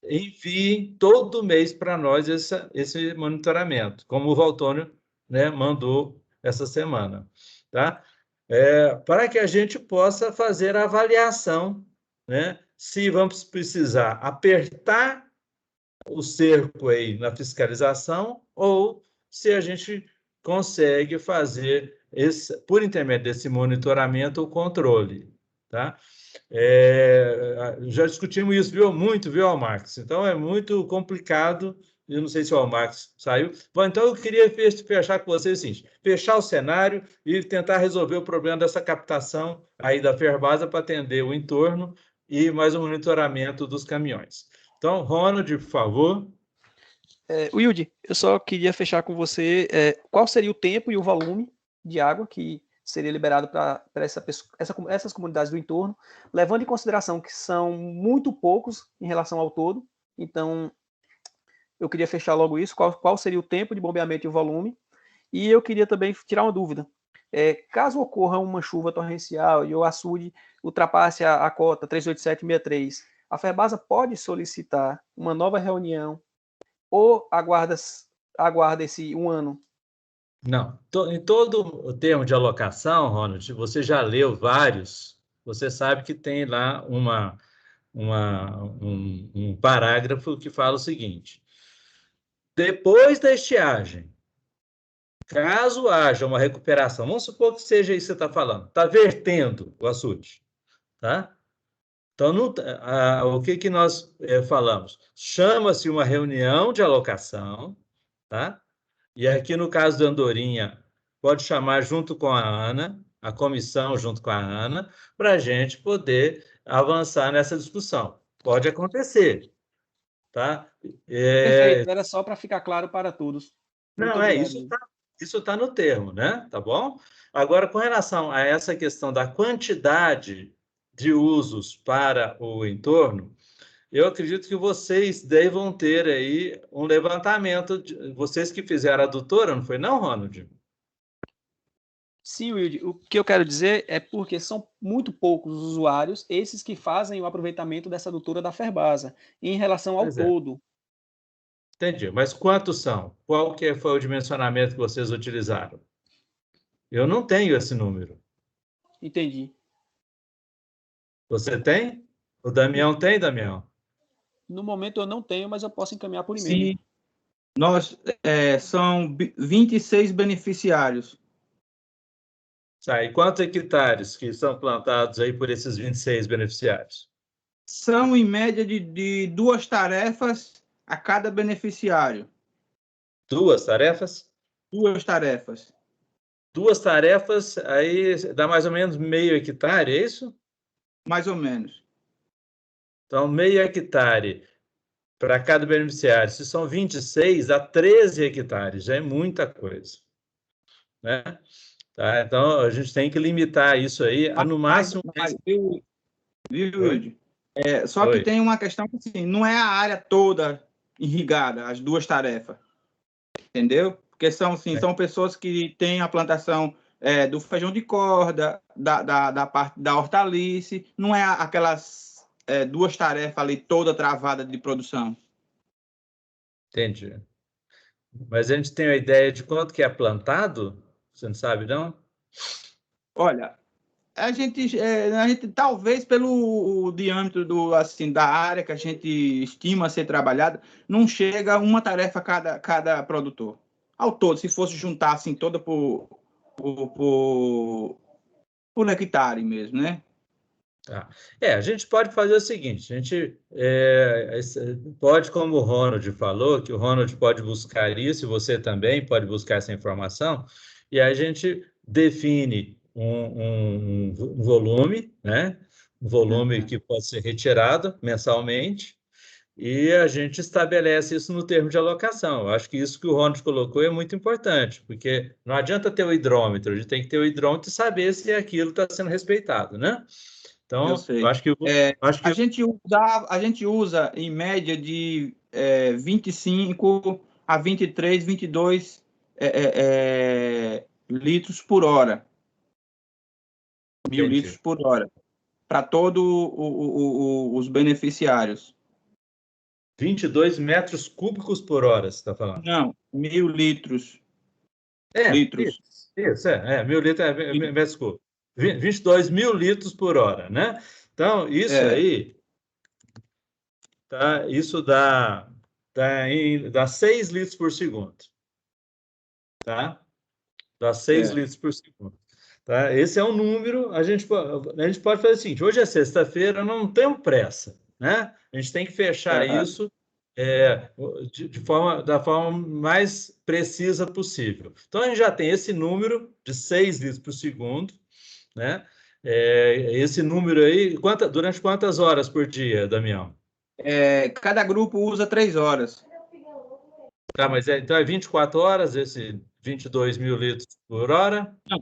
Speaker 1: enviem todo mês para nós esse monitoramento, como o Valtônio, né, mandou essa semana, tá? Para que a gente possa fazer a avaliação, né, se vamos precisar apertar o cerco aí na fiscalização ou se a gente consegue fazer por intermédio desse monitoramento, o controle, tá? Já discutimos isso, viu, Marcos? Então, é muito complicado. Eu não sei se o Almax saiu. Bom, então, eu queria fechar com vocês assim, fechar o cenário e tentar resolver o problema dessa captação aí da Ferbasa para atender o entorno e mais o monitoramento dos caminhões. Então, Ronald, por favor.
Speaker 2: Wilde, eu só queria fechar com você qual seria o tempo e o volume de água que seria liberado para essas comunidades do entorno, levando em consideração que são muito poucos em relação ao todo. Então, eu queria fechar logo isso, qual seria o tempo de bombeamento e o volume. E eu queria também tirar uma dúvida. Caso ocorra uma chuva torrencial e o açude ultrapasse a cota 38763, a FERBASA pode solicitar uma nova reunião ou aguarda esse um ano?
Speaker 1: Não. Em todo o termo de alocação, Ronald, você já leu vários, você sabe que tem lá um parágrafo que fala o seguinte: depois da estiagem, caso haja uma recuperação, vamos supor que seja isso que você está falando, está vertendo o açude, tá? Então, o que nós falamos? Chama-se uma reunião de alocação, tá? E aqui, no caso da Andorinha, pode chamar junto com a Ana, a comissão junto com a Ana, para a gente poder avançar nessa discussão. Pode acontecer, tá?
Speaker 2: Perfeito, era só para ficar claro para todos.
Speaker 1: Muito obrigado. Isso está no termo, né? Tá bom? Agora, com relação a essa questão da quantidade de usos para o entorno, eu acredito que vocês devam ter aí um levantamento, vocês que fizeram a adutora, não foi não, Ronald?
Speaker 2: Sim, Wilde. O que eu quero dizer é porque são muito poucos os usuários, esses que fazem o aproveitamento dessa adutora da FERBASA, em relação ao todo.
Speaker 1: Entendi. Mas quantos são? Qual que foi o dimensionamento que vocês utilizaram? Eu não tenho esse número.
Speaker 2: Entendi.
Speaker 1: Você tem? O Damião tem, Damião?
Speaker 2: No momento eu não tenho, mas eu posso encaminhar por e-mail.
Speaker 5: Sim. São 26 beneficiários.
Speaker 1: E quantos hectares que são plantados aí por esses 26 beneficiários?
Speaker 5: São, em média, de 2 tarefas a cada beneficiário.
Speaker 1: 2 tarefas?
Speaker 5: 2 tarefas.
Speaker 1: 2 tarefas, aí dá mais ou menos meio hectare, é isso?
Speaker 5: Mais ou menos.
Speaker 1: Então, meio hectare para cada beneficiário. Se são 26, dá 13 hectares, já é muita coisa, né? Tá? Então, a gente tem que limitar isso aí a, no máximo...
Speaker 5: Viu, Wilde? Só que tem uma questão assim, não é a área toda irrigada, as 2 tarefas. Entendeu? Porque são pessoas que têm a plantação do feijão de corda, da parte da hortaliça, não é aquelas 2 tarefas ali toda travada de produção.
Speaker 1: Entendi. Mas a gente tem a ideia de quanto que é plantado? Você não sabe, não?
Speaker 5: Olha, a gente talvez pelo diâmetro da área que a gente estima ser trabalhada, não chega a uma tarefa cada produtor. Ao todo, se fosse juntar assim toda por hectare mesmo, né?
Speaker 1: A gente pode fazer o seguinte, a gente pode, como o Ronald falou, que o Ronald pode buscar isso, e você também pode buscar essa informação, e a gente define um volume, né? Um volume que pode ser retirado mensalmente, e a gente estabelece isso no termo de alocação. Eu acho que isso que o Ronald colocou é muito importante, porque não adianta ter o hidrômetro, a gente tem que ter o hidrômetro e saber se aquilo está sendo respeitado, né? Então, eu acho que...
Speaker 5: A gente usa, em média, de 25 a 23, 22 litros por hora. 1.000 litros por hora. Para todos os beneficiários.
Speaker 1: 22 metros cúbicos por hora, você está falando?
Speaker 5: Não, 1.000 litros.
Speaker 1: Litros. Isso, 1.000 litros metros cúbicos. 22 mil litros por hora, né? Então, isso aí, tá, isso dá 6 litros por segundo. Tá? Dá 6 litros por segundo. Tá? Esse é um número, a gente pode fazer o seguinte, hoje é sexta-feira, não temos pressa, né? A gente tem que fechar isso da forma mais precisa possível. Então, a gente já tem esse número de 6 litros por segundo, né? Esse número aí, durante quantas horas por dia, Damião?
Speaker 5: Cada grupo usa 3 horas.
Speaker 1: Tá, mas então é 24 horas, esse 22 mil litros por hora?
Speaker 5: Não.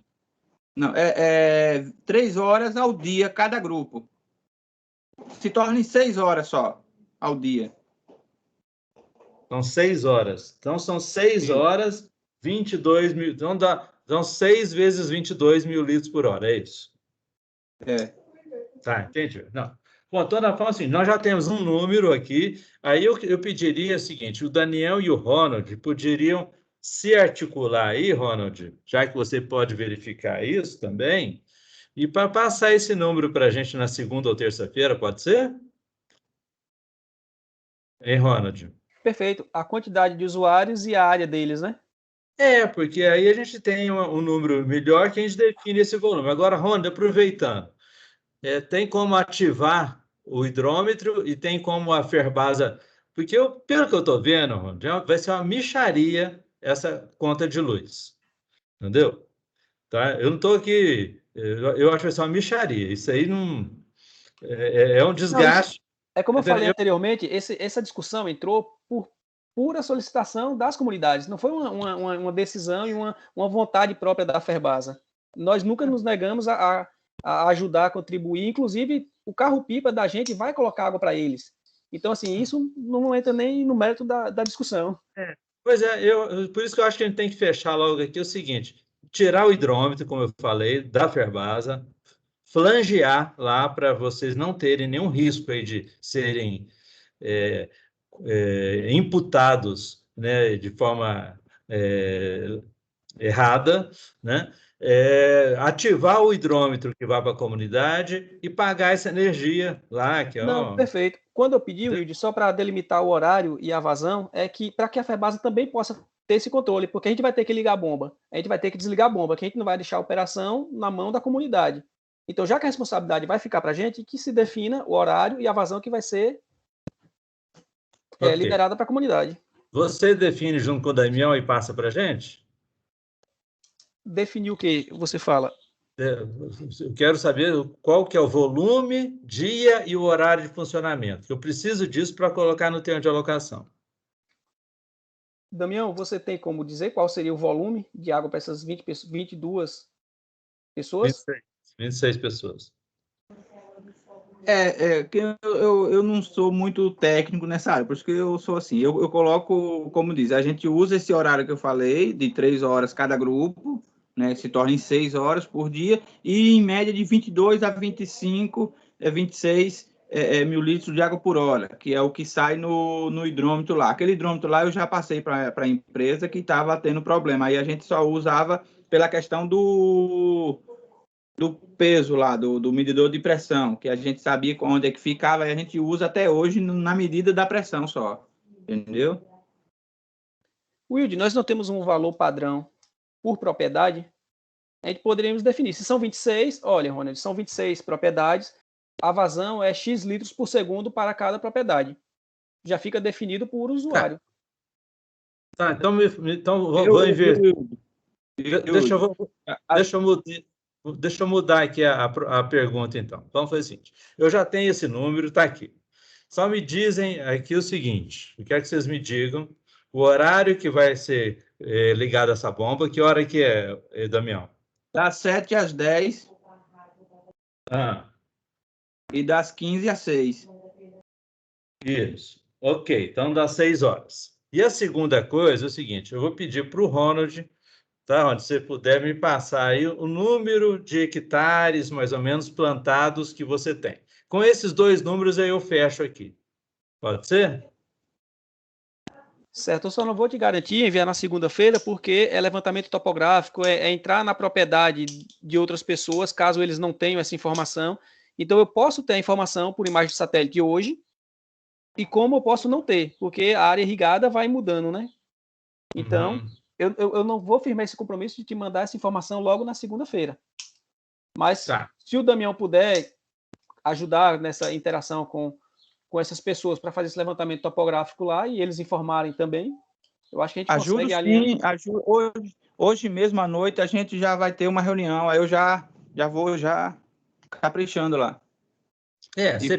Speaker 5: Não, é 3 horas ao dia cada grupo. Se torna em 6 horas só ao dia.
Speaker 1: São 6 horas. Então, são 6 horas, 22 mil. Então, dão 6 vezes 22 mil litros por hora, é isso?
Speaker 5: É.
Speaker 1: Tá, entendi. Não. Bom, toda forma, assim, nós já temos um número aqui. Aí eu pediria o seguinte: o Daniel e o Ronald poderiam se articular aí, Ronald, já que você pode verificar isso também, e para passar esse número para a gente na segunda ou terça-feira, pode ser? Hein, Ronald?
Speaker 2: Perfeito. A quantidade de usuários e a área deles, né?
Speaker 1: Porque aí a gente tem um número melhor que a gente define esse volume. Agora, Ronald, aproveitando, tem como ativar o hidrômetro e tem como a Ferbasa... Porque, pelo que eu estou vendo, Ronald, vai ser uma mixaria essa conta de luz. Entendeu? Tá? Eu não estou aqui... Eu acho que vai ser uma mixaria. Isso aí não... É um desgaste.
Speaker 2: Não, como eu falei anteriormente, essa discussão entrou por pura solicitação das comunidades. Não foi uma decisão e uma vontade própria da Ferbasa. Nós nunca nos negamos a ajudar, a contribuir. Inclusive, o carro-pipa da gente vai colocar água para eles. Então, assim, isso não entra nem no mérito da discussão.
Speaker 1: Pois é, por isso que eu acho que a gente tem que fechar logo aqui o seguinte: tirar o hidrômetro, como eu falei, da Ferbasa, flangear lá para vocês não terem nenhum risco aí de serem imputados, né, de forma errada, né? Ativar o hidrômetro que vai para a comunidade e pagar essa energia lá.
Speaker 2: Não, perfeito. Quando eu pedi, Wilde, só para delimitar o horário e a vazão, é que para que a Ferbasa também possa ter esse controle, porque a gente vai ter que ligar a bomba, a gente vai ter que desligar a bomba, que a gente não vai deixar a operação na mão da comunidade. Então, já que a responsabilidade vai ficar para a gente, que se defina o horário e a vazão que vai ser liberada para a comunidade.
Speaker 1: Você define junto com o Damião e passa para a gente?
Speaker 2: Definir o que você fala?
Speaker 1: Eu quero saber qual que é o volume, dia e o horário de funcionamento. Eu preciso disso para colocar no termo de alocação.
Speaker 2: Damião, você tem como dizer qual seria o volume de água para essas 22 pessoas?
Speaker 1: 26 pessoas.
Speaker 5: Eu não sou muito técnico nessa área, por isso que eu sou assim. Eu coloco, como diz, a gente usa esse horário que eu falei, de 3 horas cada grupo, né, se torna em 6 horas por dia, e em média de 22 a 25, 26 mil litros de água por hora, que é o que sai no hidrômetro lá. Aquele hidrômetro lá eu já passei para a empresa que estava tendo problema, aí a gente só usava pela questão do peso lá, do medidor de pressão, que a gente sabia onde é que ficava, e a gente usa até hoje na medida da pressão só, entendeu?
Speaker 2: Wilde, nós não temos um valor padrão por propriedade, a gente poderíamos definir. Se são 26, olha, Ronald, são 26 propriedades, a vazão é X litros por segundo para cada propriedade. Já fica definido por usuário.
Speaker 1: Tá, então vou inverter. Deixa eu mudar aqui a pergunta, então. Vamos fazer o seguinte. Eu já tenho esse número, está aqui. Só me dizem aqui o seguinte, eu quero que vocês me digam o horário que vai ser ligado a essa bomba. Que hora que é, Damião?
Speaker 5: Das 7 às 10. E das 15 às 6.
Speaker 1: Isso. Ok, então das 6 horas. E a segunda coisa é o seguinte, eu vou pedir para o Ronald, tá, Ronald, se você puder me passar aí o número de hectares, mais ou menos, plantados que você tem. Com esses 2 números aí eu fecho aqui. Pode ser?
Speaker 2: Certo, eu só não vou te garantir enviar na segunda-feira, porque é levantamento topográfico, é entrar na propriedade de outras pessoas, caso eles não tenham essa informação. Então, eu posso ter a informação por imagem de satélite hoje, e como eu posso não ter, porque a área irrigada vai mudando, né? Então, eu não vou firmar esse compromisso de te mandar essa informação logo na segunda-feira. Mas, se o Damião puder ajudar nessa interação com essas pessoas para fazer esse levantamento topográfico lá e eles informarem também, eu acho que a gente consegue alinhar.
Speaker 5: Sim, hoje mesmo à noite a gente já vai ter uma reunião, aí eu já vou caprichando lá.
Speaker 1: Você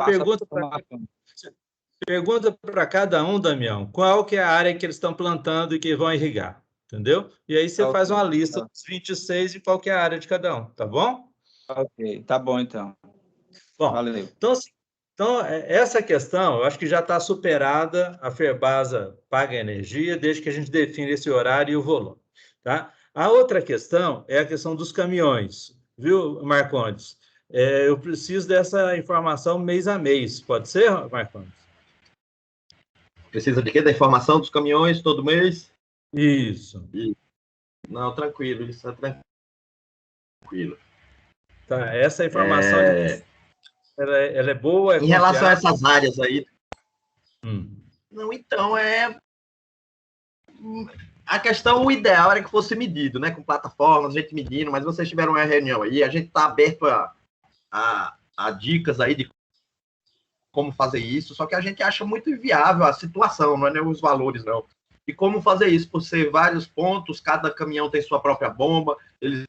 Speaker 1: pergunta para cada um, Damião, qual que é a área que eles estão plantando e que vão irrigar. entendeu? E aí você faz uma lista
Speaker 5: Tá.
Speaker 1: dos 26 e qual que é a área de cada um, tá bom?
Speaker 5: Ok, tá bom então.
Speaker 1: Bom,
Speaker 5: Valeu.
Speaker 1: então, assim, essa questão, eu acho que já está superada, a Ferbasa paga energia, desde que a gente define esse horário e o volume, tá? A outra questão é a questão dos caminhões, viu, Marcondes? Eu preciso dessa informação mês a mês, pode ser, Marcondes?
Speaker 16: Precisa de quê? Da informação dos caminhões todo mês?
Speaker 1: Isso.
Speaker 16: Não, tranquilo, isso é tranquilo.
Speaker 1: Tá, essa informação ela é boa, é
Speaker 16: Em relação a
Speaker 1: confiável?
Speaker 16: essas áreas aí. Não, então a questão, o ideal era que fosse medido, né? Com plataformas, a gente medindo, mas vocês tiveram uma reunião aí, a gente está aberto a dicas aí de como fazer isso, só que a gente acha muito inviável a situação, não é nem os valores, não. E como fazer isso? Por ser vários pontos, cada caminhão tem sua própria bomba, eles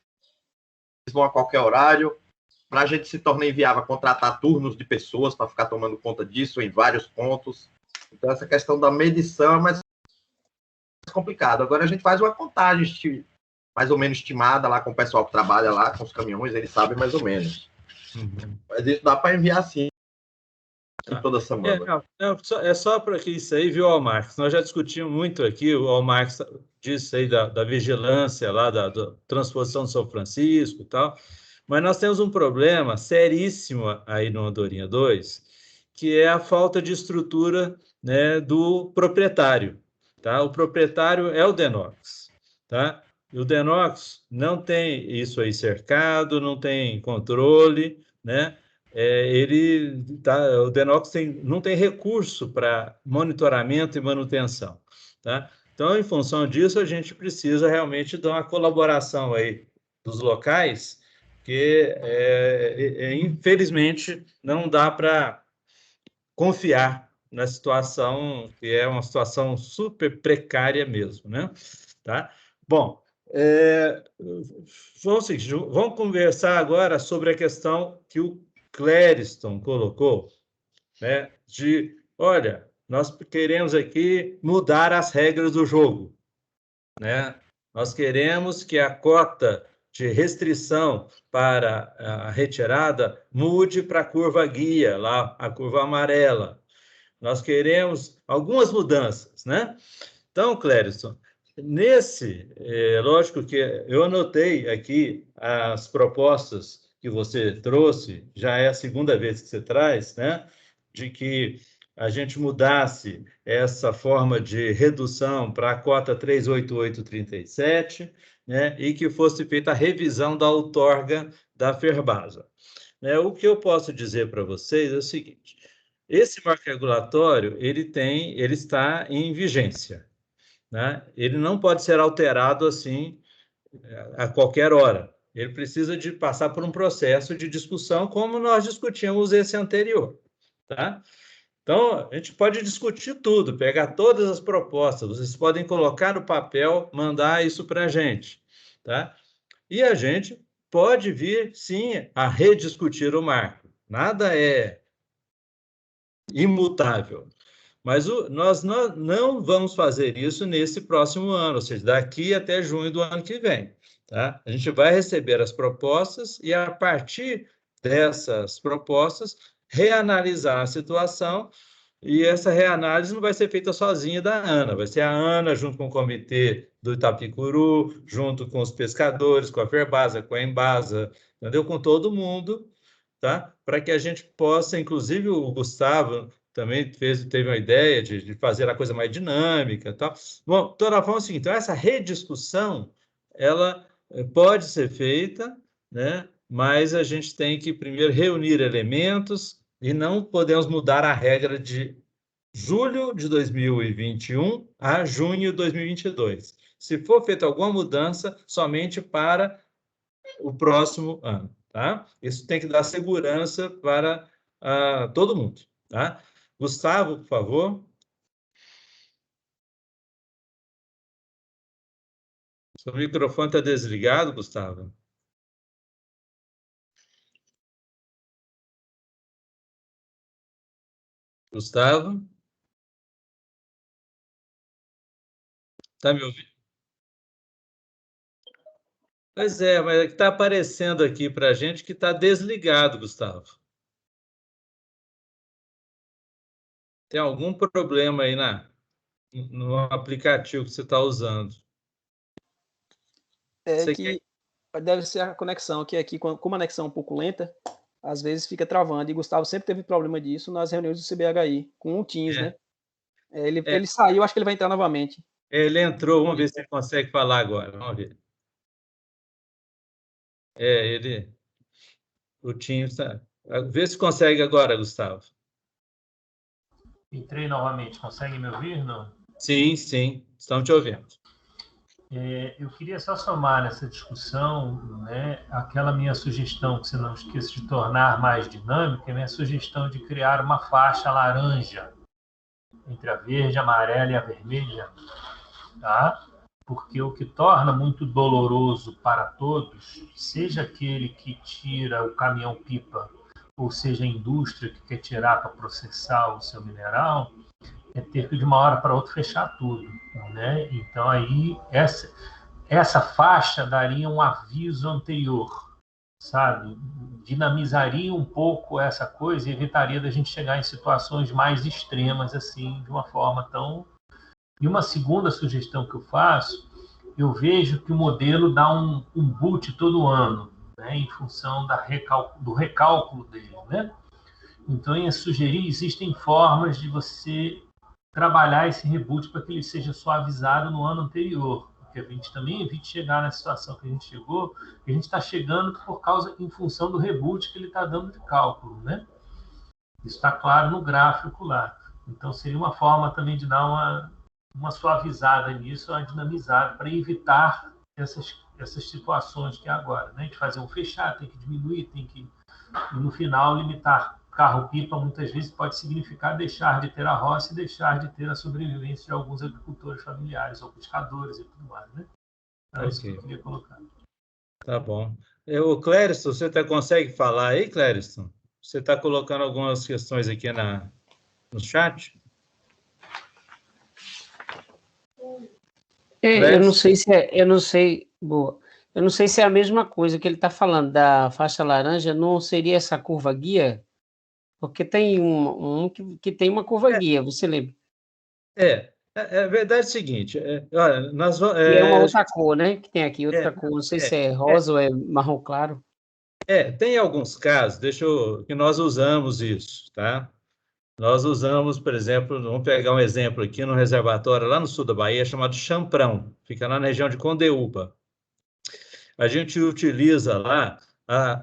Speaker 16: vão a qualquer horário. Para a gente se tornar inviável contratar turnos de pessoas para ficar tomando conta disso em vários pontos. Então, essa questão da medição é mais complicado. Agora, a gente faz uma contagem mais ou menos estimada lá com o pessoal que trabalha lá, com os caminhões, eles sabem mais ou menos. Mas isso dá para enviar sim, toda semana.
Speaker 1: É só para que isso aí, viu, Almarx? Nós já discutimos muito aqui, o Almarx disse aí da vigilância lá, da transposição de São Francisco e tal, mas nós temos um problema seríssimo aí no Andorinha 2, que é a falta de estrutura, né, do proprietário, tá? O proprietário é o Denox, tá? E o Denox não tem isso aí cercado, não tem controle, né? O Denox não tem recurso para monitoramento e manutenção, tá? Então, em função disso, a gente precisa realmente de uma colaboração aí dos locais, que infelizmente não dá para confiar na situação, que é uma situação super precária mesmo, né? Tá? Bom, vamos conversar agora sobre a questão que o Clériston colocou, né? Olha, nós queremos aqui mudar as regras do jogo, né? Nós queremos que a cota de restrição para a retirada mude para a curva guia, lá, a curva amarela. Nós queremos algumas mudanças, né? Então, Clériston, lógico que eu anotei aqui as propostas que você trouxe, já é a segunda vez que você traz, né? De que a gente mudasse essa forma de redução para a cota 38837, né? E que fosse feita a revisão da outorga da Ferbasa. O que eu posso dizer para vocês é o seguinte: esse marco regulatório ele está em vigência, né? Ele não pode ser alterado assim a qualquer hora. Ele precisa de passar por um processo de discussão, como nós discutimos esse anterior, tá? Então, a gente pode discutir tudo, pegar todas as propostas, vocês podem colocar no papel, mandar isso para a gente, tá? E a gente pode vir, sim, a rediscutir o marco. Nada é imutável. Mas nós não vamos fazer isso nesse próximo ano, ou seja, daqui até junho do ano que vem. Tá? A gente vai receber as propostas e, a partir dessas propostas, reanalisar a situação. E essa reanálise não vai ser feita sozinha da ANA, vai ser a ANA junto com o comitê do Itapicuru, junto com os pescadores, com a Ferbasa, com a Embasa, entendeu? Com todo mundo, tá? Para que a gente possa, inclusive o Gustavo também teve uma ideia de fazer a coisa mais dinâmica, tal. Bom, de toda forma é o seguinte, então essa rediscussão, ela pode ser feita, né? Mas a gente tem que primeiro reunir elementos e não podemos mudar a regra de julho de 2021 a junho de 2022. Se for feita alguma mudança, somente para o próximo ano, tá? Isso tem que dar segurança para todo mundo, tá? Gustavo, por favor. Seu microfone está desligado, Gustavo. Gustavo? Está me ouvindo? Pois é, mas está aparecendo aqui para a gente que está desligado, Gustavo. Tem algum problema aí no aplicativo que você está usando?
Speaker 2: É que deve ser a conexão, que aqui, como a conexão é um pouco lenta, às vezes fica travando. E Gustavo sempre teve problema disso nas reuniões do CBHI, com o Teams, né? Ele saiu, acho que ele vai entrar novamente.
Speaker 1: Ele entrou, vamos ver se ele consegue falar agora. Vamos ver. O Teams está... Vê se consegue agora, Gustavo.
Speaker 15: Entrei novamente. Consegue me ouvir, não?
Speaker 1: Sim, estamos te ouvindo.
Speaker 15: Eu queria só somar nessa discussão, né, aquela minha sugestão, que você não esqueça de tornar mais dinâmica, minha sugestão de criar uma faixa laranja entre a verde, a amarela e a vermelha, tá? Porque o que torna muito doloroso para todos, seja aquele que tira o caminhão-pipa, ou seja a indústria que quer tirar para processar o seu mineral, é ter que de uma hora para outra fechar tudo, né? Então aí essa faixa daria um aviso anterior, sabe? Dinamizaria um pouco essa coisa e evitaria da gente chegar em situações mais extremas assim, de uma forma tão... E uma segunda sugestão que eu faço, eu vejo que o modelo dá um boot todo ano, né? Em função do recálculo dele, né? Então, eu ia sugerir, existem formas de você trabalhar esse reboot para que ele seja suavizado no ano anterior, porque a gente também evite chegar na situação que a gente chegou, que a gente está chegando em função do reboot que ele está dando de cálculo, né? Isso está claro no gráfico lá. Então, seria uma forma também de dar uma suavizada nisso, uma dinamizada, para evitar essas situações que é agora, né? De fazer um fechar, tem que diminuir, tem que, e no final, limitar. Carro-pipa, muitas vezes, pode significar deixar de ter a roça e deixar de ter a sobrevivência de alguns agricultores familiares ou pescadores e tudo mais, né? Então, isso que eu queria colocar.
Speaker 1: Tá bom. O Clériston, você consegue falar aí, Clériston? Você está colocando algumas questões aqui no chat?
Speaker 4: Eu não sei se é a mesma coisa que ele está falando da faixa laranja. Não seria essa curva guia? Porque tem que tem uma curva guia, você lembra?
Speaker 1: É verdade o seguinte, olha, nós vamos...
Speaker 4: E é uma outra cor, né? Que tem aqui outra cor, não sei se é rosa ou é marrom claro.
Speaker 1: Tem alguns casos, que nós usamos isso, tá? Nós usamos, por exemplo, vamos pegar um exemplo aqui no reservatório lá no sul da Bahia, chamado Champrão, fica lá na região de Condeúba. A gente utiliza lá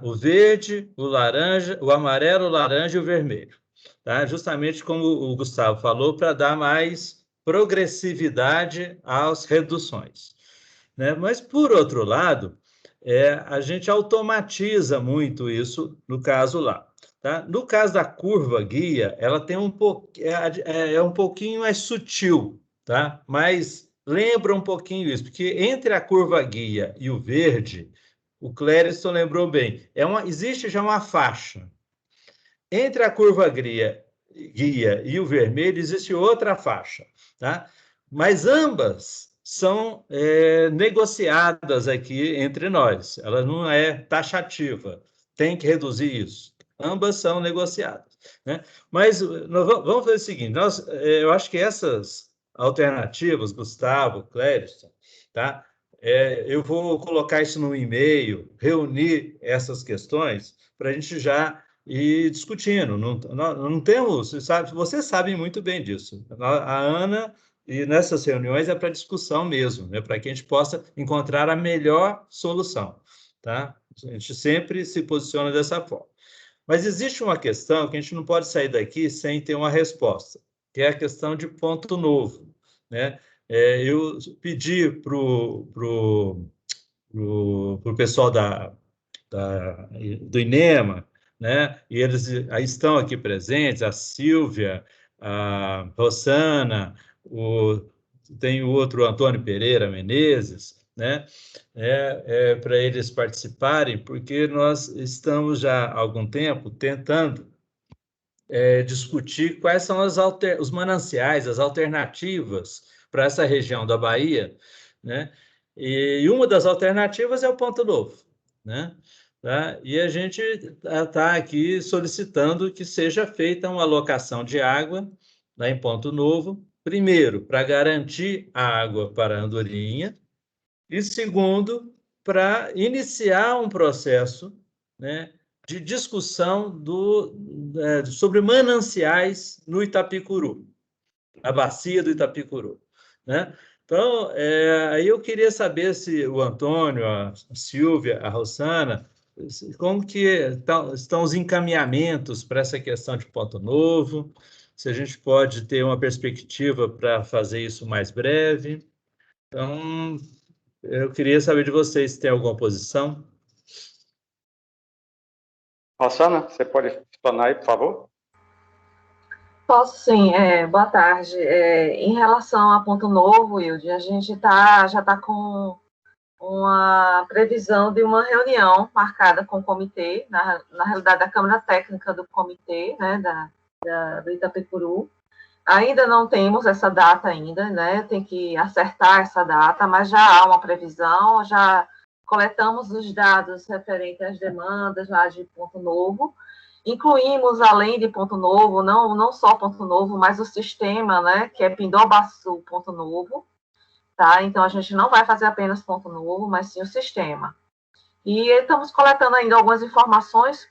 Speaker 1: o verde, o laranja, o amarelo, o laranja e o vermelho, tá? Justamente como o Gustavo falou, para dar mais progressividade às reduções, né? Mas, por outro lado, a gente automatiza muito isso no caso lá. Tá? No caso da curva guia, ela tem um pouquinho mais sutil, tá? Mas lembra um pouquinho isso, porque entre a curva guia e o verde, o Clériston lembrou bem, existe já uma faixa. Entre a curva guia e o vermelho, existe outra faixa, tá? Mas ambas são negociadas aqui entre nós, ela não é taxativa, tem que reduzir isso. Ambas são negociadas, né? Mas vamos fazer o seguinte, eu acho que essas alternativas, Gustavo, Clériston, tá? Eu vou colocar isso no e-mail, reunir essas questões para a gente já ir discutindo. Não temos, vocês sabem muito bem disso. A Ana, e nessas reuniões é para discussão mesmo, né? Para que a gente possa encontrar a melhor solução, tá? A gente sempre se posiciona dessa forma. Mas existe uma questão que a gente não pode sair daqui sem ter uma resposta, que é a questão de ponto novo, né? Eu pedi para o pessoal do INEMA, né? E eles aí estão aqui presentes, a Silvia, a Rossana, tem o outro Antônio Pereira Menezes, né? Para eles participarem, porque nós estamos já há algum tempo tentando discutir quais são os mananciais, as alternativas para essa região da Bahia, né? E uma das alternativas é o Ponto Novo, né? Tá? E a gente está aqui solicitando que seja feita uma alocação de água lá em Ponto Novo, primeiro, para garantir a água para a Andorinha, e segundo, para iniciar um processo, né, de discussão sobre mananciais no Itapicuru, a bacia do Itapicuru, né? Então, aí eu queria saber se o Antônio, a Silvia, a Rosana, como que estão os encaminhamentos para essa questão de Ponto Novo, se a gente pode ter uma perspectiva para fazer isso mais breve. Então, eu queria saber de vocês se tem alguma posição.
Speaker 3: Rosana, você pode explanar aí, por favor?
Speaker 12: Posso sim, boa tarde. Em relação a Ponto Novo, Wilde, a gente já está com uma previsão de uma reunião marcada com o comitê, na realidade, da Câmara Técnica do Comitê, né, do Itapicuru. Ainda não temos essa data ainda, né, tem que acertar essa data, mas já há uma previsão, já coletamos os dados referentes às demandas lá de Ponto Novo, incluímos, além de Ponto Novo, não só Ponto Novo, mas o sistema, né, que é Pindobaçu Ponto Novo, tá? Então, a gente não vai fazer apenas Ponto Novo, mas sim o sistema. E estamos coletando ainda algumas informações,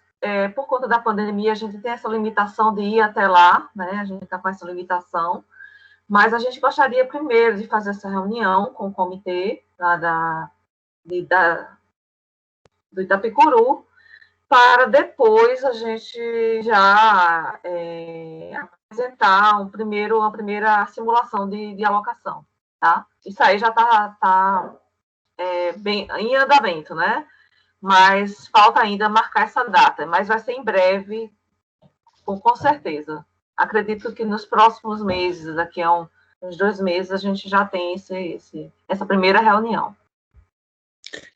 Speaker 12: por conta da pandemia, a gente tem essa limitação de ir até lá, né, a gente está com essa limitação, mas a gente gostaria primeiro de fazer essa reunião com o comitê lá do Itapicuru, para depois a gente já apresentar uma primeira simulação de alocação, tá? Isso aí já está bem em andamento, né? Mas falta ainda marcar essa data, mas vai ser em breve, com certeza. Acredito que nos próximos meses, daqui a uns 2 meses, a gente já tem essa primeira reunião.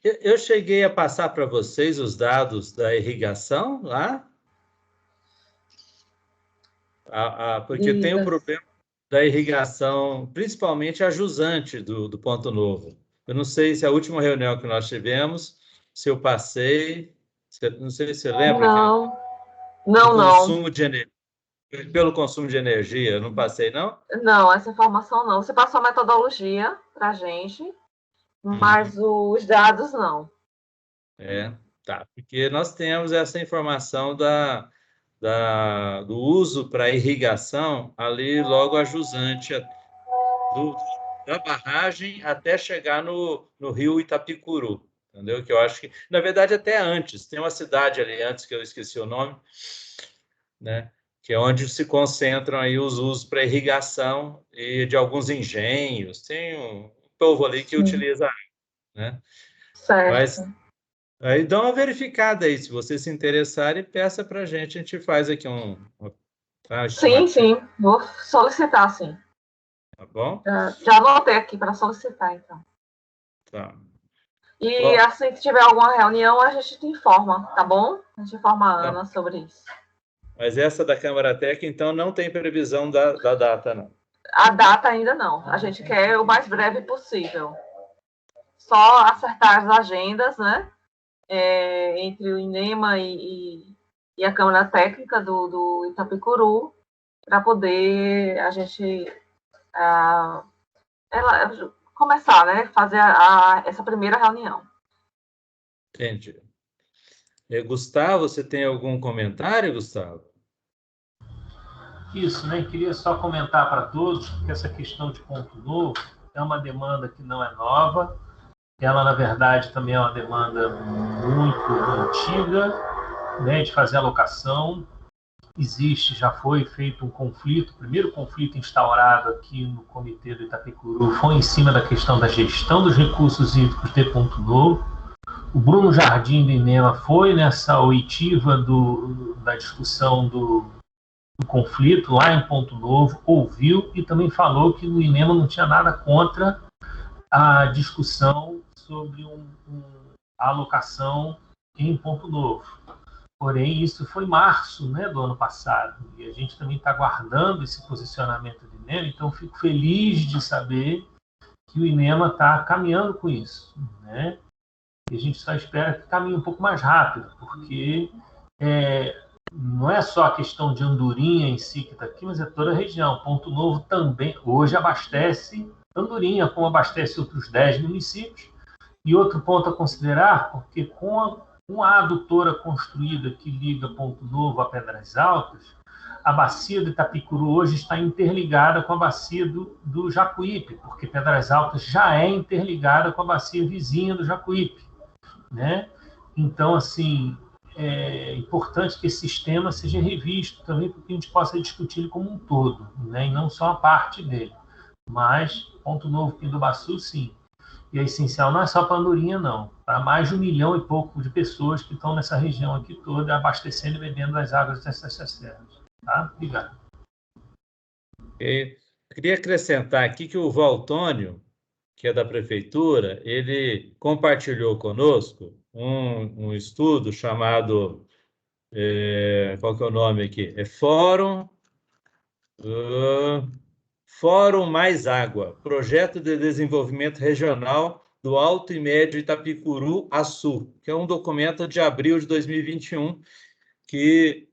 Speaker 1: Eu cheguei a passar para vocês os dados da irrigação lá? Porque tem o problema da irrigação, principalmente a jusante do Ponto Novo. Eu não sei se a última reunião que nós tivemos, se eu passei, não sei se você lembra.
Speaker 12: Não.
Speaker 1: Pelo consumo de energia, eu não passei, não?
Speaker 12: Não, essa informação não. Você passou a metodologia para a gente, mas os dados não.
Speaker 1: Tá. Porque nós temos essa informação do uso para irrigação ali logo a jusante da barragem até chegar no rio Itapicuru, entendeu? Que eu acho que, na verdade, até antes. Tem uma cidade ali antes que eu esqueci o nome, né? Que é onde se concentram aí os usos para irrigação e de alguns engenhos. Tem um povo ali que utiliza água, né?
Speaker 12: Certo.
Speaker 1: Mas aí dá uma verificada aí, se você se interessar, e peça para a gente faz aqui
Speaker 12: Sim, vou solicitar, sim.
Speaker 1: Tá bom?
Speaker 12: Já anotei aqui para solicitar, então.
Speaker 1: Tá.
Speaker 12: E assim que tiver alguma reunião, a gente te informa, tá bom? A gente informa a Ana sobre isso.
Speaker 1: Mas essa da Câmara Técnica, então, não tem previsão da data, não?
Speaker 12: A data ainda não. A gente quer o mais breve possível. Só acertar as agendas, né? Entre o INEMA e a Câmara Técnica do Itapicuru, para poder a gente começar, né? Fazer essa primeira reunião.
Speaker 1: Entendi. Gustavo, você tem algum comentário, Gustavo?
Speaker 15: Isso, né? Queria só comentar para todos que essa questão de Ponto Novo é uma demanda que não é nova. Ela, na verdade, também é uma demanda muito antiga, né, de fazer alocação. Já foi feito um conflito, o primeiro conflito instaurado aqui no Comitê do Itapicuru foi em cima da questão da gestão dos recursos hídricos de Ponto Novo. O Bruno Jardim do INEMA foi nessa oitiva da discussão do conflito lá em Ponto Novo, ouviu e também falou que o INEMA não tinha nada contra a discussão sobre a alocação em Ponto Novo. Porém, isso foi em março, né, do ano passado, e a gente também está aguardando esse posicionamento do INEMA, então fico feliz de saber que o INEMA está caminhando com isso, né? E a gente só espera que caminhe um pouco mais rápido, porque não é só a questão de Andorinha em si que está aqui, mas é toda a região. Ponto Novo também hoje abastece Andorinha, como abastece outros 10 municípios. E outro ponto a considerar, porque com a adutora construída que liga Ponto Novo a Pedras Altas, a bacia do Itapicuru hoje está interligada com a bacia do Jacuípe, porque Pedras Altas já é interligada com a bacia vizinha do Jacuípe, né? Então, assim, é importante que esse sistema seja revisto também, para que a gente possa discutir ele como um todo, né? E não só a parte dele. Mas Ponto Novo, Pindobaçu, sim. E é essencial não é só para Andorinha, não. Para mais de 1 milhão e pouco de pessoas que estão nessa região aqui toda, abastecendo e bebendo as águas dessas serras. Tá? Obrigado.
Speaker 1: Eu queria acrescentar aqui que o Valtônio, que é da Prefeitura, ele compartilhou conosco um estudo chamado, qual que é o nome aqui? Fórum Mais Água, Projeto de Desenvolvimento Regional do Alto e Médio Itapicuru-Açu, que é um documento de abril de 2021, que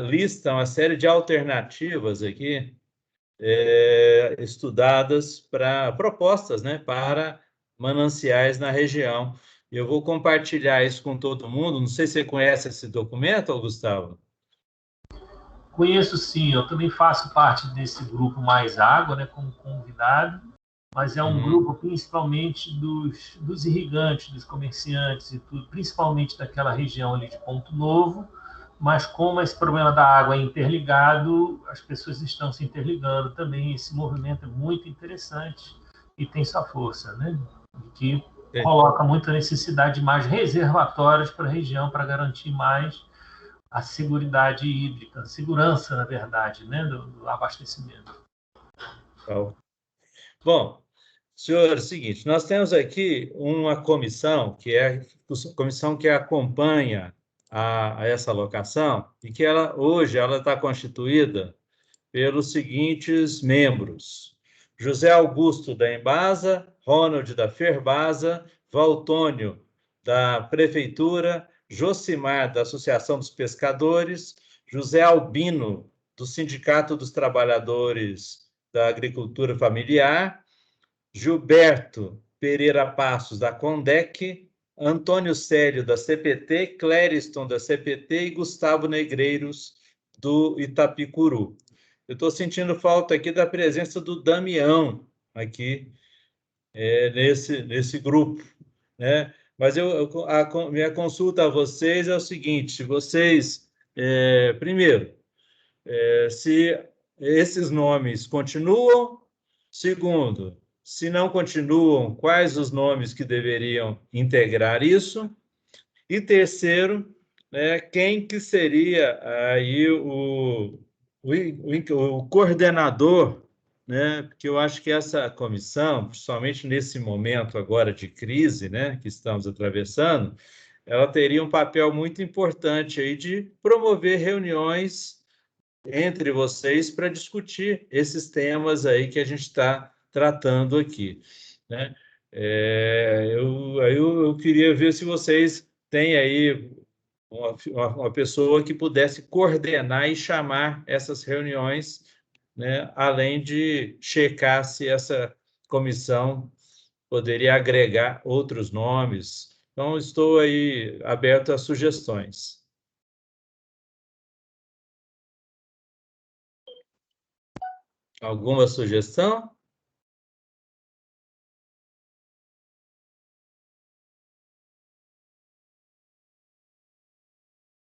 Speaker 1: lista uma série de alternativas aqui, estudadas para propostas, né, para mananciais na região. Eu vou compartilhar isso com todo mundo. Não sei se você conhece esse documento, Gustavo.
Speaker 15: Conheço, sim. Eu também faço parte desse grupo Mais Água, né, como convidado, mas é um grupo principalmente dos irrigantes, dos comerciantes e tudo, principalmente daquela região ali de Ponto Novo, mas como esse problema da água é interligado, as pessoas estão se interligando também. Esse movimento é muito interessante e tem sua força, né? Que coloca muita necessidade de mais reservatórios para a região, para garantir mais a seguridade hídrica, a segurança, na verdade, né, do abastecimento.
Speaker 1: Bom, senhor, é o seguinte, nós temos aqui uma comissão, que é a comissão que acompanha a essa alocação, e que hoje ela está constituída pelos seguintes membros: José Augusto da Embasa, Ronald da Ferbasa, Valtônio da Prefeitura, Josimar da Associação dos Pescadores, José Albino do Sindicato dos Trabalhadores da Agricultura Familiar, Gilberto Pereira Passos da Condec, Antônio Célio da CPT, Clériston da CPT e Gustavo Negreiros do Itapicuru. Eu estou sentindo falta aqui da presença do Damião aqui nesse grupo, né? Mas a minha consulta a vocês é o seguinte: se vocês, primeiro, se esses nomes continuam, segundo, se não continuam, quais os nomes que deveriam integrar isso, e terceiro, né, quem que seria aí o coordenador, né? Porque eu acho que essa comissão, principalmente nesse momento agora de crise, né, que estamos atravessando, ela teria um papel muito importante aí de promover reuniões entre vocês para discutir esses temas aí que a gente está tratando aqui, né? Eu queria ver se vocês têm aí uma pessoa que pudesse coordenar e chamar essas reuniões, né, além de checar se essa comissão poderia agregar outros nomes. Então, estou aí aberto a sugestões. Alguma sugestão?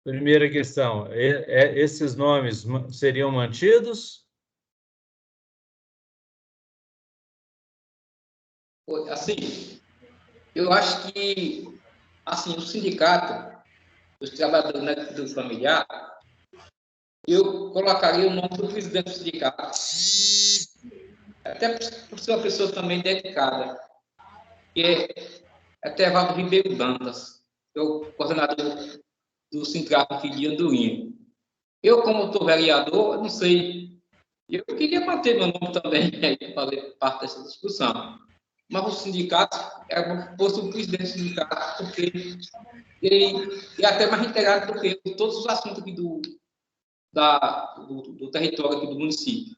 Speaker 1: Primeira questão, esses nomes seriam mantidos?
Speaker 14: Assim, eu acho que, assim, o sindicato dos trabalhadores da agricultura familiar, eu colocaria o nome do presidente do sindicato, até por ser uma pessoa também dedicada, que é Tevaldo Ribeiro Dantas, que é o coordenador do sindicato aqui de Andorinha. Eu, como estou vereador, não sei, eu queria manter meu nome também para fazer parte dessa discussão. mas o sindicato é posto o presidente do sindicato, porque ele é até mais integrado do que eu, todos os assuntos aqui do território aqui do município.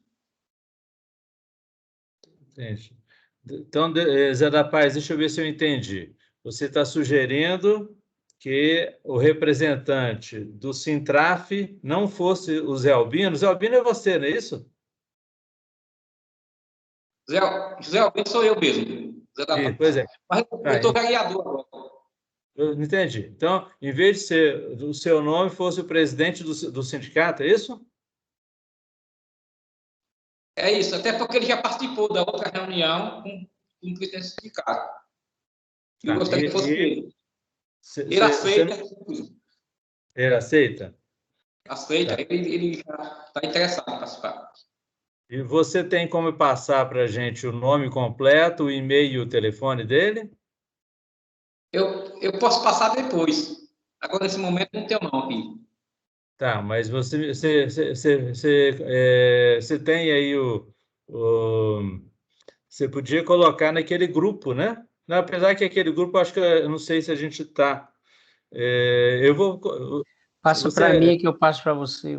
Speaker 1: Entendi. Então, Zé da Paz, deixa eu ver se eu entendi. Você está sugerindo que o representante do Sintraf não fosse o Zé Albino. Zé Albino é você, não é isso?
Speaker 14: José Albino sou eu mesmo. Zé da Paz.
Speaker 1: Pois é.
Speaker 14: Mas eu estou vereador agora.
Speaker 1: Eu entendi. Então, em vez de ser o seu nome, fosse o presidente do sindicato, é isso?
Speaker 14: É isso, até porque ele já participou da outra reunião com o presidente do sindicato. Eu gostaria que fosse ele. Ele aceita.
Speaker 1: Ele aceita?
Speaker 14: Aceita,
Speaker 1: Tá.
Speaker 14: ele já está interessado em participar.
Speaker 1: E você tem como passar para a gente o nome completo, o e-mail e o telefone dele?
Speaker 14: Eu posso passar depois. Agora, nesse momento, não tenho não aqui.
Speaker 1: Tá, mas você tem aí você podia colocar naquele grupo, né? Não, apesar que aquele grupo, acho que eu não sei se a gente está. Eu vou.
Speaker 4: Passa para mim que eu passo para você.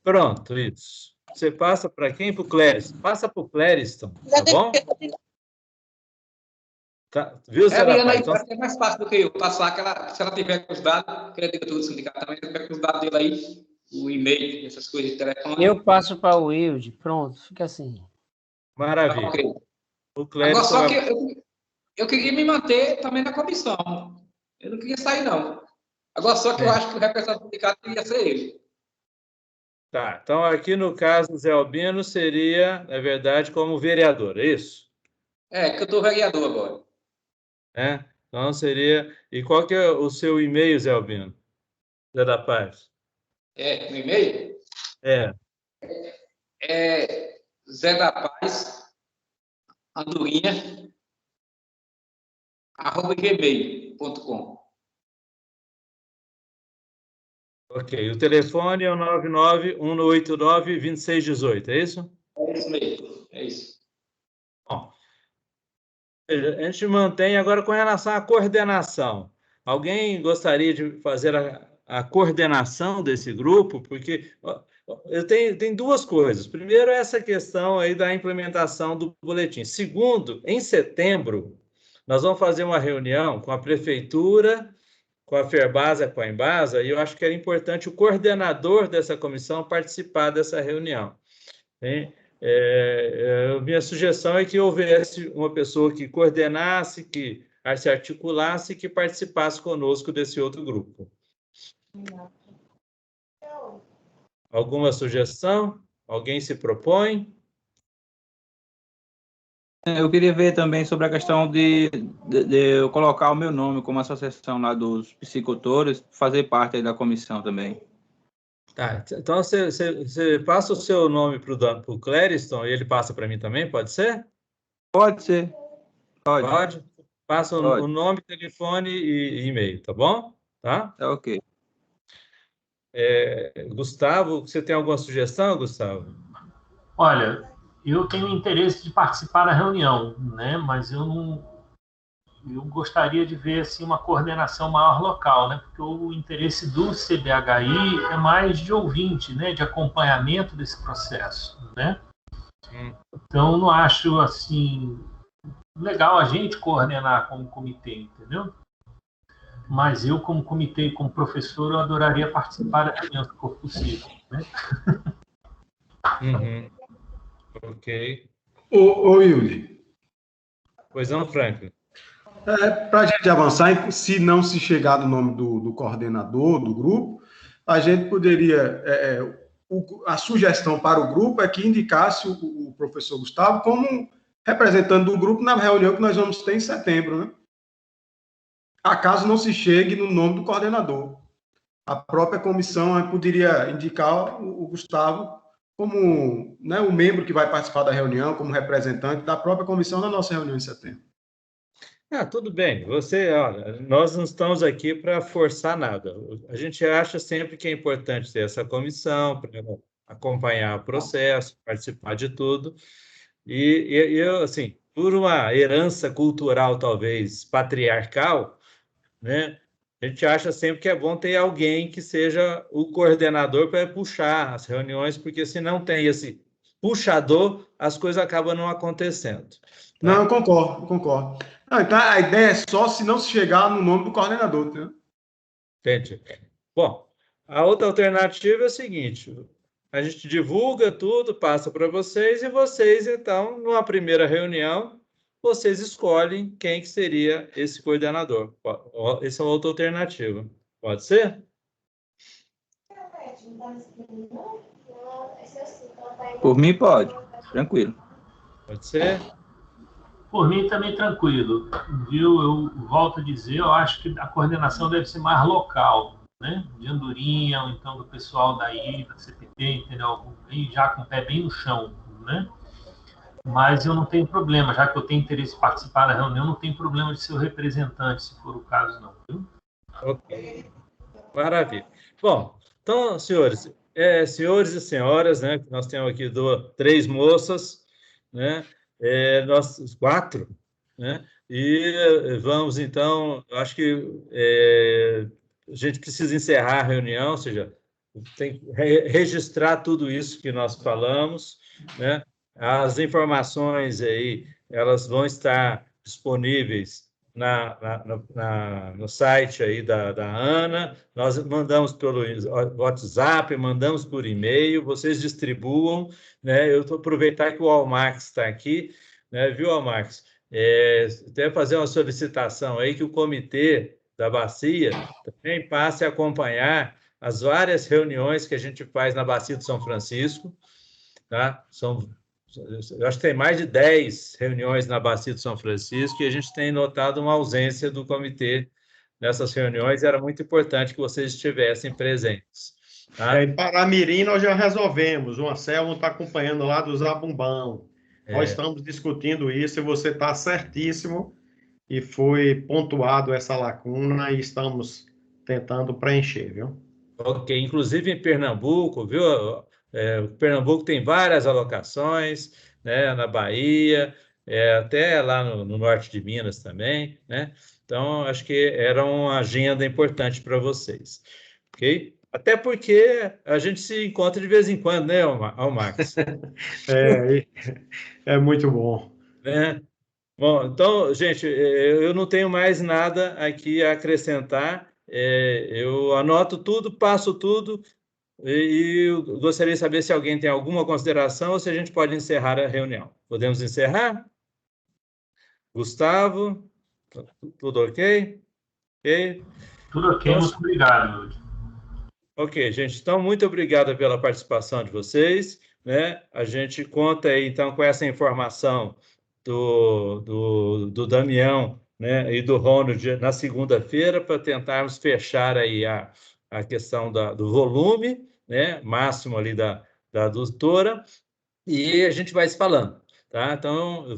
Speaker 1: Pronto, isso. Você passa para quem? Para o Clériston. Passa para o Clériston, tá bom? Tá. Viu,
Speaker 14: a Eliana então... é mais fácil do que eu passar, se ela tiver com os dados, que ela é diretora do sindicato também, se ela tiver com os dados dele aí, o e-mail, essas coisas de telefone.
Speaker 4: Eu passo para o Wilde, pronto, fica assim.
Speaker 1: Maravilha.
Speaker 14: Okay.
Speaker 1: O Clériston
Speaker 14: agora, só que eu queria me manter também na comissão. Eu não queria sair, não. Agora, só que eu acho que o representante do sindicato deveria ser ele.
Speaker 1: Tá, então aqui no caso, o Zé Albino seria, na verdade, como vereador, é isso?
Speaker 14: É, que eu estou vereador agora.
Speaker 1: Então seria... E qual que é o seu e-mail, Zé Albino? Zé da Paz.
Speaker 14: No e-mail? É Zé da Paz, Andorinha, @gmail.com.
Speaker 1: Ok, o telefone é o 99189-2618, é isso?
Speaker 14: É isso mesmo, é isso.
Speaker 1: Bom, a gente mantém agora com relação à coordenação. Alguém gostaria de fazer a coordenação desse grupo? Porque tem duas coisas. Primeiro, essa questão aí da implementação do boletim. Segundo, em setembro, nós vamos fazer uma reunião com a prefeitura, com a Ferbasa, com a Embasa, e eu acho que era importante o coordenador dessa comissão participar dessa reunião. Minha sugestão é que houvesse uma pessoa que coordenasse, que se articulasse e que participasse conosco desse outro grupo. Alguma sugestão? Alguém se propõe?
Speaker 5: Eu queria ver também sobre a questão de eu colocar o meu nome como associação lá dos psicotores, fazer parte aí da comissão também.
Speaker 1: Tá, então você passa o seu nome para o Clériston e ele passa para mim também, pode ser?
Speaker 5: Pode ser.
Speaker 1: Pode? Passa o nome, telefone e e-mail, tá bom? Tá?
Speaker 5: Tá ok.
Speaker 1: Gustavo, você tem alguma sugestão, Gustavo?
Speaker 15: Olha, eu tenho interesse de participar da reunião, né? Mas eu gostaria de ver assim, uma coordenação maior local, né? Porque o interesse do CBHI é mais de ouvinte, né? De acompanhamento desse processo, né? Então, não acho assim legal a gente coordenar como comitê, entendeu? Mas eu, como comitê, como professor, eu adoraria participar da reunião, se for possível, né?
Speaker 1: Ok.
Speaker 7: Ô Yuri.
Speaker 1: Pois não, Franklin.
Speaker 7: Para a gente avançar, se não se chegar no nome do coordenador do grupo, a gente poderia... a sugestão para o grupo é que indicasse o professor Gustavo como representante do grupo na reunião que nós vamos ter em setembro, né? Acaso não se chegue no nome do coordenador. A própria comissão poderia indicar o Gustavo como, né, o membro que vai participar da reunião, como representante da própria comissão na nossa reunião em setembro.
Speaker 1: Tudo bem. Olha, nós não estamos aqui para forçar nada. A gente acha sempre que é importante ter essa comissão para acompanhar o processo, participar de tudo. E eu, assim, por uma herança cultural, talvez, patriarcal, né, a gente acha sempre que é bom ter alguém que seja o coordenador para puxar as reuniões, porque se não tem esse puxador, as coisas acabam não acontecendo. Tá?
Speaker 7: Não, eu concordo. Não, então, a ideia é só se não se chegar no nome do coordenador, né?
Speaker 1: Entendi. Bom, a outra alternativa é a seguinte: a gente divulga tudo, passa para vocês, e vocês, então, numa primeira reunião, vocês escolhem quem que seria esse coordenador. Essa é outra alternativa. Pode ser?
Speaker 5: Por mim, pode. Tranquilo.
Speaker 1: Pode ser?
Speaker 15: Por mim, também tranquilo. Viu? Eu volto a dizer, eu acho que a coordenação deve ser mais local, né? De Andorinha, ou então do pessoal daí, da CPT, entendeu? E já com o pé bem no chão, né? Mas eu não tenho problema, já que eu tenho interesse em participar da reunião, não tem problema de ser o representante, se for o caso, não, viu?
Speaker 1: Ok. Maravilha. Bom, então, senhores e senhoras, né? Nós temos aqui 3 moças, né? Nós 4, né? E vamos, então, acho que a gente precisa encerrar a reunião, ou seja, tem que registrar tudo isso que nós falamos, né? As informações aí, elas vão estar disponíveis no site aí da Ana. Nós mandamos pelo WhatsApp, mandamos por e-mail, vocês distribuam, né? Eu vou aproveitar que o Almax está aqui, né? Viu, Almax? Até fazer uma solicitação aí que o comitê da Bacia também passe a acompanhar as várias reuniões que a gente faz na Bacia do São Francisco, tá? Eu acho que tem mais de 10 reuniões na Bacia do São Francisco e a gente tem notado uma ausência do comitê nessas reuniões. Era muito importante que vocês estivessem presentes. Tá?
Speaker 11: Em Paramirim nós já resolvemos. O Anselmo está acompanhando lá do Zabumbão. Nós estamos discutindo isso e você está certíssimo e foi pontuado essa lacuna e estamos tentando preencher, viu?
Speaker 1: Ok, inclusive em Pernambuco, viu? Pernambuco tem várias alocações, né? Na Bahia, até lá no norte de Minas também, né? Então, acho que era uma agenda importante para vocês, ok? Até porque a gente se encontra de vez em quando, né, Max?
Speaker 11: É muito bom.
Speaker 1: Bom, então, gente, eu não tenho mais nada aqui a acrescentar. Eu anoto tudo, passo tudo, e eu gostaria de saber se alguém tem alguma consideração ou se a gente pode encerrar a reunião. Podemos encerrar? Gustavo, tudo ok?
Speaker 15: Tudo ok,
Speaker 1: então,
Speaker 15: muito obrigado.
Speaker 1: Ok, gente, então, muito obrigado pela participação de vocês, né? A gente conta aí, então, com essa informação do Damião, né, e do Ronald na segunda-feira para tentarmos fechar aí a questão do volume, né, máximo ali da doutora, e a gente vai se falando, tá? Então, eu vou